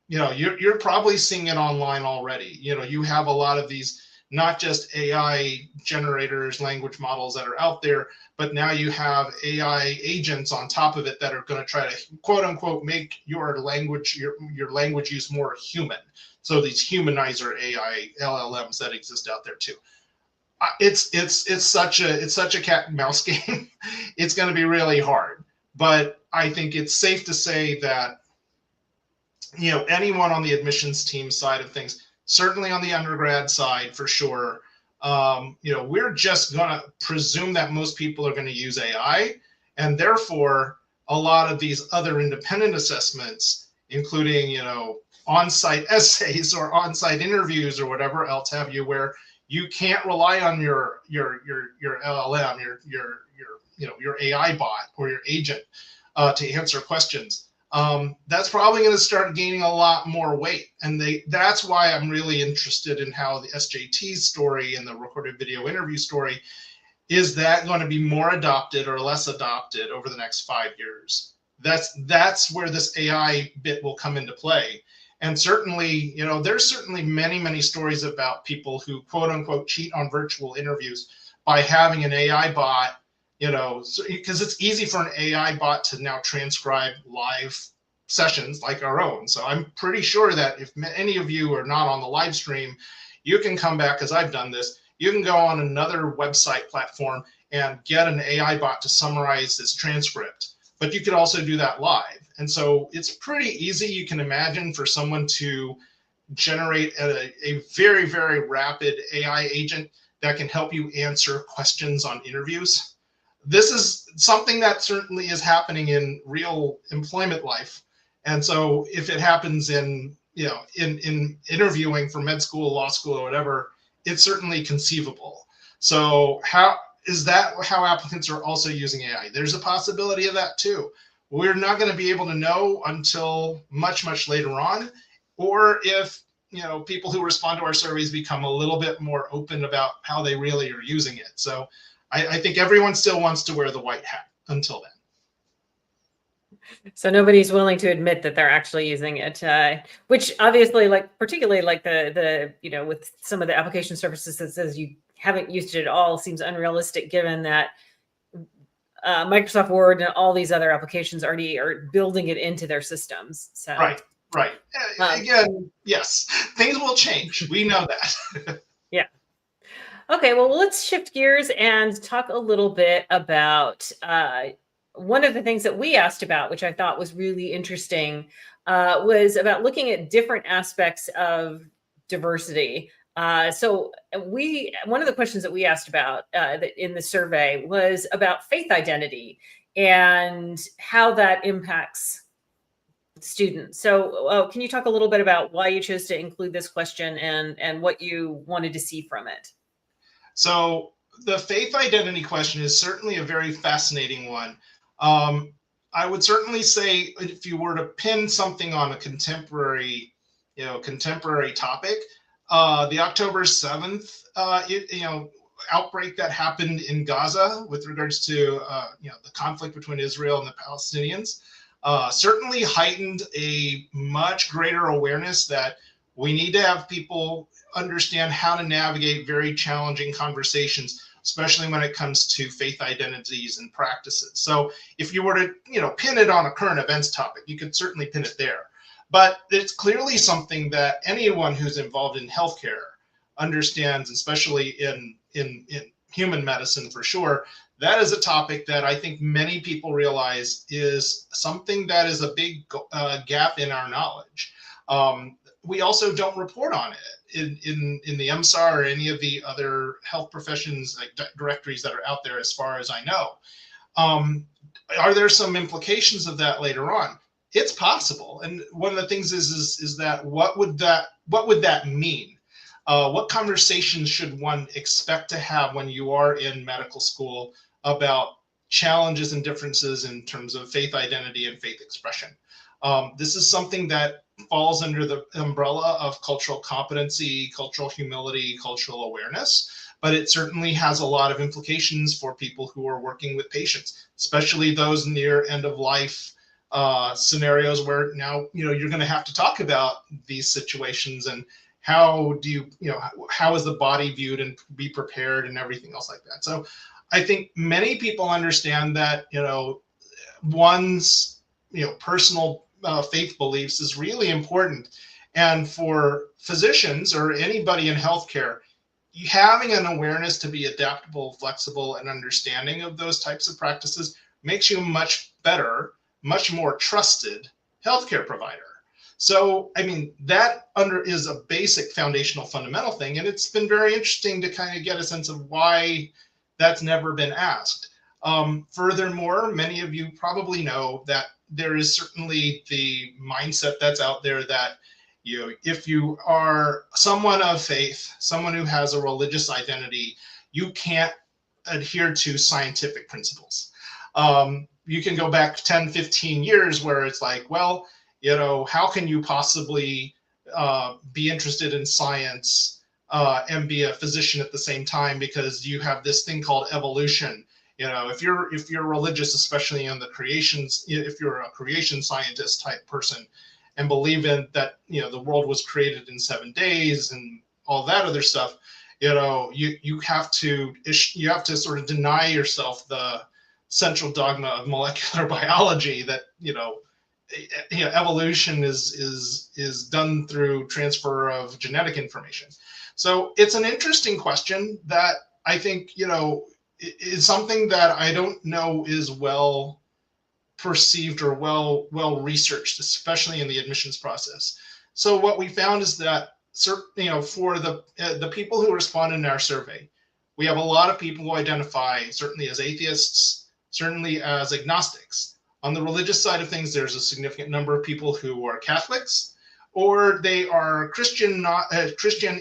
you're probably seeing it online already. You have a lot of these, not just AI generators, language models that are out there, but now you have AI agents on top of it that are going to try to, quote unquote, make your language use more human. So these humanizer AI LLMs that exist out there too. It's such a cat and mouse game. It's going to be really hard, but I think it's safe to say that anyone on the admissions team side of things, certainly on the undergrad side for sure, we're just going to presume that most people are going to use AI, and therefore a lot of these other independent assessments, including on-site essays or on-site interviews or whatever else have you, where you can't rely on your LLM, your AI bot or your agent to answer questions. That's probably going to start gaining a lot more weight, and that's why I'm really interested in how the SJT story and the recorded video interview story, is that going to be more adopted or less adopted over the next 5 years? That's where this AI bit will come into play. And certainly, there's certainly many stories about people who, quote unquote, cheat on virtual interviews by having an AI bot, because it's easy for an AI bot to now transcribe live sessions like our own. So I'm pretty sure that if any of you are not on the live stream, you can come back, because I've done this. You can go on another website platform and get an AI bot to summarize this transcript. But you could also do that live. And so it's pretty easy, you can imagine, for someone to generate a very, very rapid AI agent that can help you answer questions on interviews. This is something that certainly is happening in real employment life. And so if it happens in interviewing for med school, law school, or whatever, it's certainly conceivable. So is that how applicants are also using AI? There's a possibility of that too. We're not going to be able to know until much later on, or if people who respond to our surveys become a little bit more open about how they really are using it. So I think everyone still wants to wear the white hat until then. So nobody's willing to admit that they're actually using it, which obviously, particularly the with some of the application services that says you haven't used it at all, seems unrealistic, given that Microsoft Word and all these other applications already are building it into their systems. So right. Again, yes, things will change. We know that. Yeah. Okay, well, let's shift gears and talk a little bit about one of the things that we asked about, which I thought was really interesting, was about looking at different aspects of diversity. So one of the questions that we asked about in the survey was about faith identity and how that impacts students. So can you talk a little bit about why you chose to include this question and what you wanted to see from it? So the faith identity question is certainly a very fascinating one. I would certainly say, if you were to pin something on a contemporary topic, the October 7th, outbreak that happened in Gaza with regards to the conflict between Israel and the Palestinians certainly heightened a much greater awareness that we need to have people understand how to navigate very challenging conversations, especially when it comes to faith identities and practices. So if you were to pin it on a current events topic, you could certainly pin it there. But it's clearly something that anyone who's involved in healthcare understands, especially in human medicine for sure. That is a topic that I think many people realize is something that is a big gap in our knowledge. We also don't report on it in the MSAR or any of the other health professions like directories that are out there, as far as I know. Are there some implications of that later on? It's possible, and one of the things is that what would that mean? What conversations should one expect to have when you are in medical school about challenges and differences in terms of faith identity and faith expression? This is something that falls under the umbrella of cultural competency, cultural humility, cultural awareness, but it certainly has a lot of implications for people who are working with patients, especially those near end of life scenarios where now you're going to have to talk about these situations and how do you how is the body viewed and be prepared and everything else like that. So I think many people understand that one's personal faith beliefs is really important, and for physicians or anybody in healthcare, having an awareness to be adaptable, flexible, and understanding of those types of practices makes you much better, much more trusted healthcare provider. So, I mean, that is a basic foundational fundamental thing, and it's been very interesting to kind of get a sense of why that's never been asked. Furthermore, many of you probably know that there is certainly the mindset that's out there that if you are someone of faith, someone who has a religious identity, you can't adhere to scientific principles. You can go back 10, 15 years where it's like, well, how can you possibly be interested in science and be a physician at the same time, because you have this thing called evolution. If you're religious, especially in the creations, if you're a creation scientist type person and believe in that, the world was created in 7 days and all that other stuff, you have to sort of deny yourself the central dogma of molecular biology that, evolution is done through transfer of genetic information. So it's an interesting question that I think, is something that I don't know is well perceived or well researched, especially in the admissions process. So what we found is that, for the people who responded in our survey, we have a lot of people who identify certainly as atheists, certainly as agnostics. On the religious side of things, there's a significant number of people who are Catholics, or they are Christian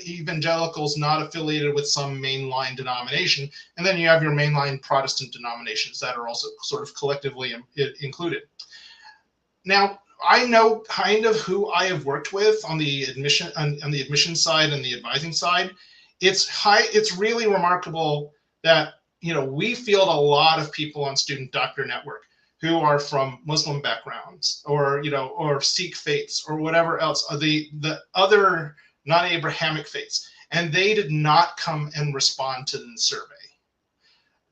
evangelicals not affiliated with some mainline denomination. And then you have your mainline Protestant denominations that are also sort of collectively included. Now, I know kind of who I have worked with on the admission side and the advising side. It's really remarkable that we field a lot of people on Student Doctor Network who are from Muslim backgrounds or Sikh faiths or whatever else, the other non-Abrahamic faiths, and they did not come and respond to the survey.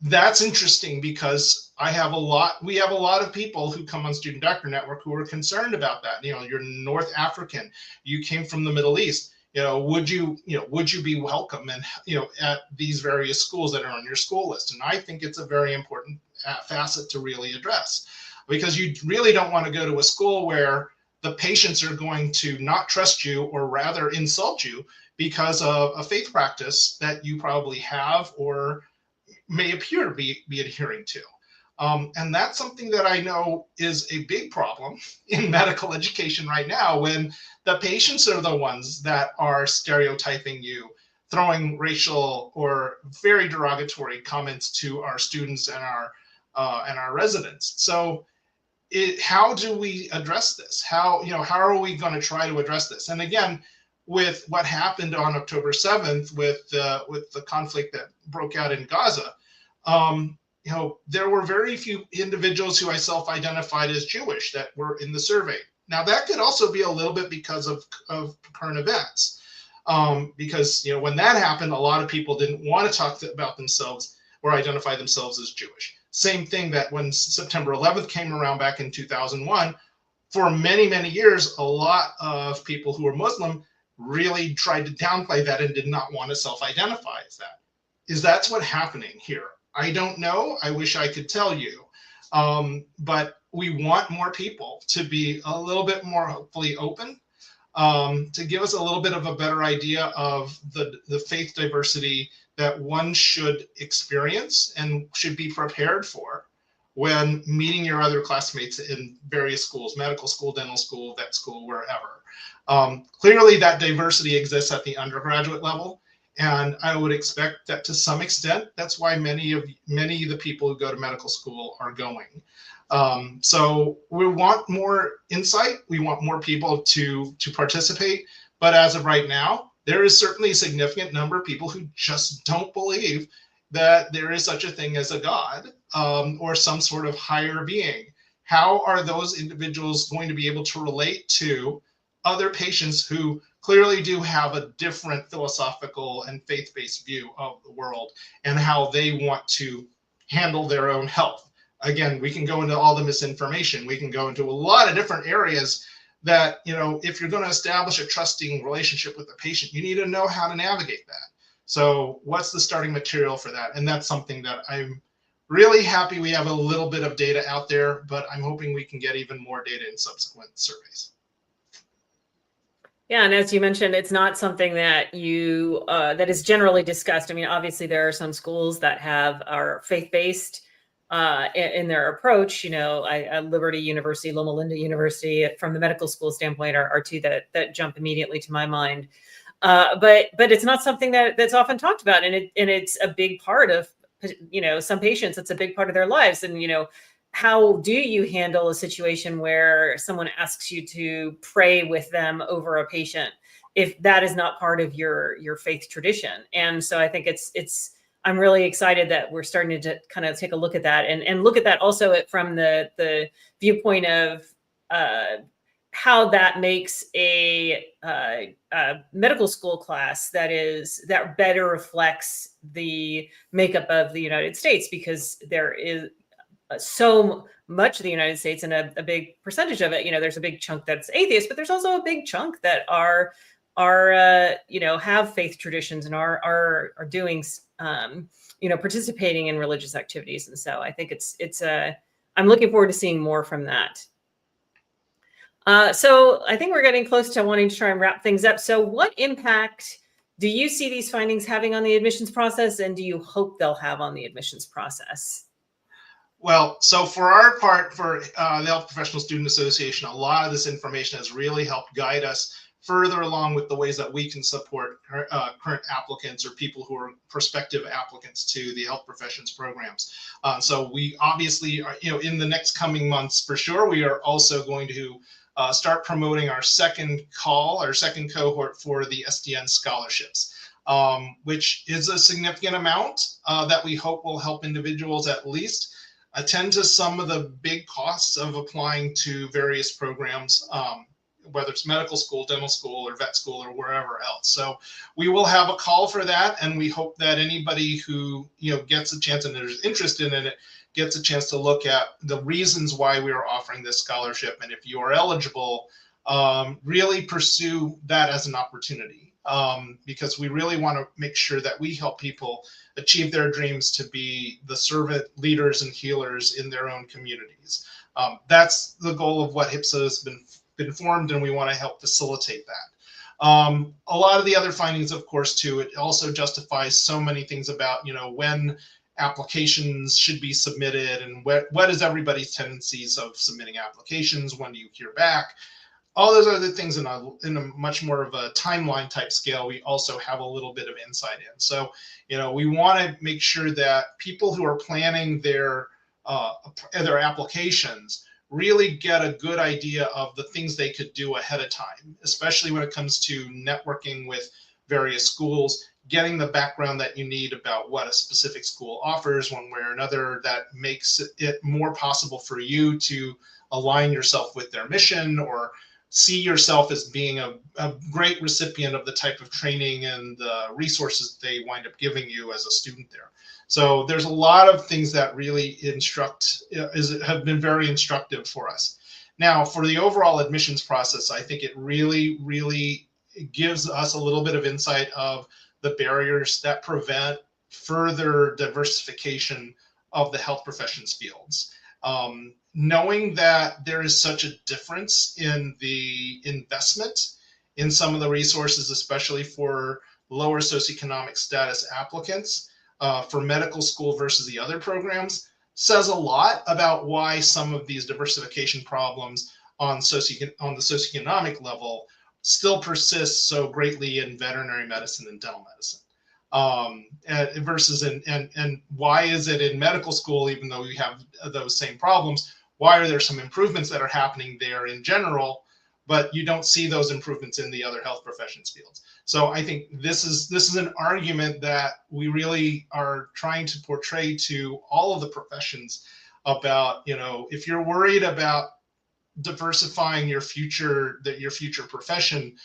That's interesting because we have a lot of people who come on Student Doctor Network who are concerned about that. You're North African, you came from the Middle East. Would you be welcome and at these various schools that are on your school list? And I think it's a very important facet to really address, because you really don't want to go to a school where the patients are going to not trust you or rather insult you because of a faith practice that you probably have or may appear to be adhering to. And that's something that I know is a big problem in medical education right now, when the patients are the ones that are stereotyping you, throwing racial or very derogatory comments to our students and our residents. So how do we address this? How are we going to try to address this? And again, with what happened on October 7th with the conflict that broke out in Gaza, there were very few individuals who I self-identified as Jewish that were in the survey. Now, that could also be a little bit because of current events, because when that happened, a lot of people didn't want to talk about themselves or identify themselves as Jewish. Same thing that when September 11th came around back in 2001, for many, many years, a lot of people who were Muslim really tried to downplay that and did not want to self-identify as that. Is that's what's happening here? I don't know. I wish I could tell you. But we want more people to be a little bit more hopefully open, to give us a little bit of a better idea of the faith diversity that one should experience and should be prepared for when meeting your other classmates in various schools, medical school, dental school, vet school, wherever. Clearly that diversity exists at the undergraduate level, and I would expect that to some extent, that's why many of the people who go to medical school are going. So we want more insight. We want more people to participate. But as of right now, there is certainly a significant number of people who just don't believe that there is such a thing as a God, or some sort of higher being. How are those individuals going to be able to relate to other patients who clearly do have a different philosophical and faith-based view of the world and how they want to handle their own health? Again, we can go into all the misinformation. We can go into a lot of different areas that, you know, if you're going to establish a trusting relationship with the patient, you need to know how to navigate that. So what's the starting material for that? And that's something that I'm really happy we have a little bit of data out there, but I'm hoping we can get even more data in subsequent surveys. Yeah, and as you mentioned, it's not something that you that is generally discussed. I mean, obviously there are some schools that are faith-based in their approach. You know, Liberty University, Loma Linda University, from the medical school standpoint, are two that jump immediately to my mind. But it's not something that's often talked about, and it's a big part of, you know, some patients. It's a big part of their lives, and you know, how do you handle a situation where someone asks you to pray with them over a patient if that is not part of your faith tradition? And so I think I'm really excited that we're starting to kind of take a look at that and look at that also from the viewpoint of how that makes a medical school class that better reflects the makeup of the United States, because there is so much of the United States, and a big percentage of it, you know, there's a big chunk that's atheist, but there's also a big chunk that are you know, have faith traditions and are doing you know, participating in religious activities. And so I think I'm looking forward to seeing more from that. So I think we're getting close to wanting to try and wrap things up. So what impact do you see these findings having on the admissions process, and do you hope they'll have on the admissions process? Well, so for our part, for the Health Professional Student Association, a lot of this information has really helped guide us further along with the ways that we can support current applicants or people who are prospective applicants to the health professions programs. So we obviously are, you know, in the next coming months, for sure, we are also going to start promoting our second cohort for the SDN scholarships, which is a significant amount that we hope will help individuals at least attend to some of the big costs of applying to various programs, whether it's medical school, dental school, or vet school, or wherever else. So we will have a call for that, and we hope that anybody who, you know, gets a chance and is interested in it gets a chance to look at the reasons why we are offering this scholarship, and if you are eligible, really pursue that as an opportunity, because we really want to make sure that we help people achieve their dreams to be the servant leaders and healers in their own communities. That's the goal of what HPSA has been formed, and we want to help facilitate that. A lot of the other findings, of course, too, it also justifies so many things about, you know, when applications should be submitted and what is everybody's tendencies of submitting applications, when do you hear back, all those other things in a much more of a timeline type scale. We also have a little bit of insight in. So, you know, we want to make sure that people who are planning their applications really get a good idea of the things they could do ahead of time, especially when it comes to networking with various schools, getting the background that you need about what a specific school offers one way or another that makes it more possible for you to align yourself with their mission or see yourself as being a great recipient of the type of training and the resources they wind up giving you as a student there. So there's a lot of things that really have been very instructive for us. Now, for the overall admissions process, I think it really gives us a little bit of insight of the barriers that prevent further diversification of the health professions fields. Knowing that there is such a difference in the investment in some of the resources, especially for lower socioeconomic status applicants for medical school versus the other programs, says a lot about why some of these diversification problems on the socioeconomic level still persist so greatly in veterinary medicine and dental medicine. Versus and why is it in medical school, even though we have those same problems, why are there some improvements that are happening there in general, but you don't see those improvements in the other health professions fields? So I think this is an argument that we really are trying to portray to all of the professions about, if you're worried about diversifying your future profession,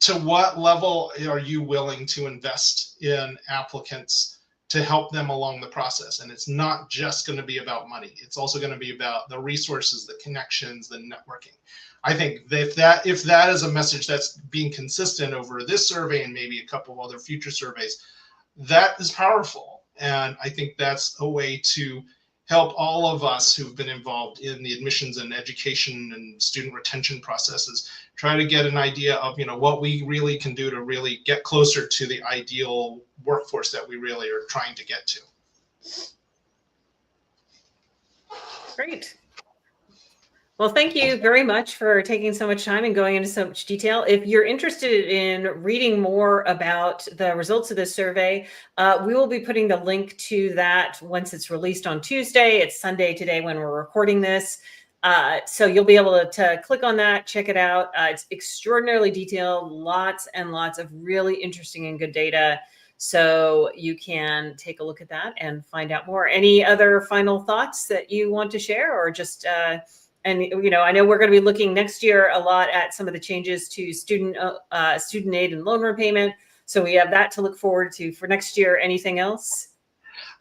to what level are you willing to invest in applicants to help them along the process? And it's not just going to be about money. It's also going to be about the resources, the connections, the networking. I think that if that is a message that's being consistent over this survey and maybe a couple of other future surveys, that is powerful. And I think that's a way to help all of us who've been involved in the admissions and education and student retention processes try to get an idea of what we really can do to really get closer to the ideal workforce that we really are trying to get to. Great. Well, thank you very much for taking so much time and going into so much detail. If you're interested in reading more about the results of this survey, we will be putting the link to that once it's released on Tuesday. It's Sunday today when we're recording this. So you'll be able to click on that, check it out. It's extraordinarily detailed, lots and lots of really interesting and good data. So you can take a look at that and find out more. Any other final thoughts that you want to share, or just and I know we're going to be looking next year a lot at some of the changes to student aid and loan repayment. So we have that to look forward to for next year. Anything else?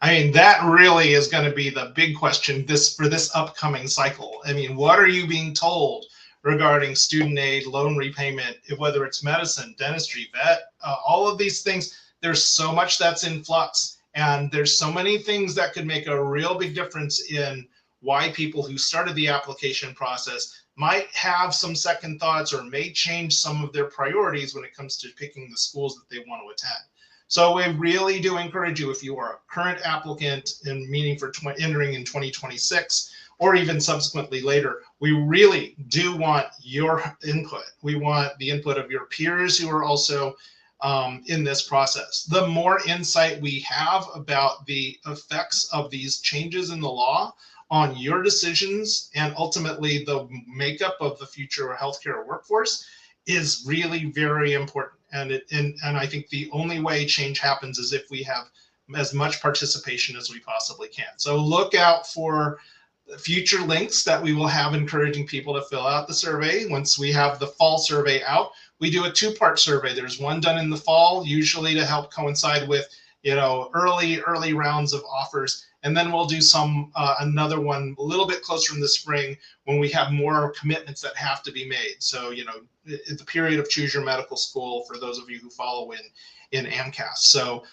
I mean, that really is going to be the big question for this upcoming cycle. I mean, what are you being told regarding student aid, loan repayment, whether it's medicine, dentistry, vet, all of these things? There's so much that's in flux, and there's so many things that could make a real big difference in why people who started the application process might have some second thoughts or may change some of their priorities when it comes to picking the schools that they want to attend. So we really do encourage you, if you are a current applicant and meaning for entering in 2026 or even subsequently later, we really do want your input. We want the input of your peers who are also in this process. The more insight we have about the effects of these changes in the law on your decisions and ultimately the makeup of the future healthcare workforce is really very important. And I think the only way change happens is if we have as much participation as we possibly can. So look out for future links that we will have encouraging people to fill out the survey. Once we have the fall survey out, we do a two-part survey. There's one done in the fall, usually to help coincide with early rounds of offers. And then we'll do another one a little bit closer in the spring when we have more commitments that have to be made. So, the period of choose your medical school for those of you who follow in AMCAS. So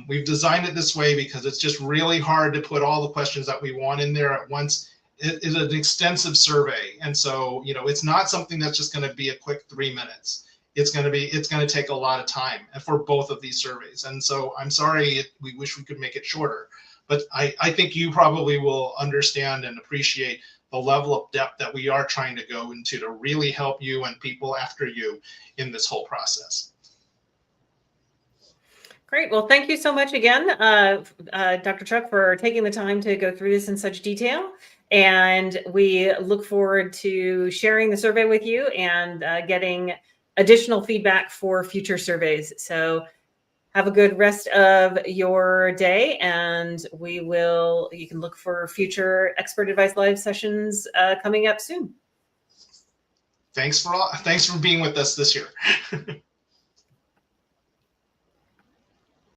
we've designed it this way because it's just really hard to put all the questions that we want in there at once. It is an extensive survey. And so, it's not something that's just going to be a quick 3 minutes. It's going to take a lot of time for both of these surveys. And so I'm sorry, we wish we could make it shorter. But I think you probably will understand and appreciate the level of depth that we are trying to go into to really help you and people after you in this whole process. Great. Well, thank you so much again, Dr. Chuck, for taking the time to go through this in such detail. And we look forward to sharing the survey with you and getting additional feedback for future surveys. So have a good rest of your day, and you can look for future Expert Advice Live sessions coming up soon. Thanks for being with us this year.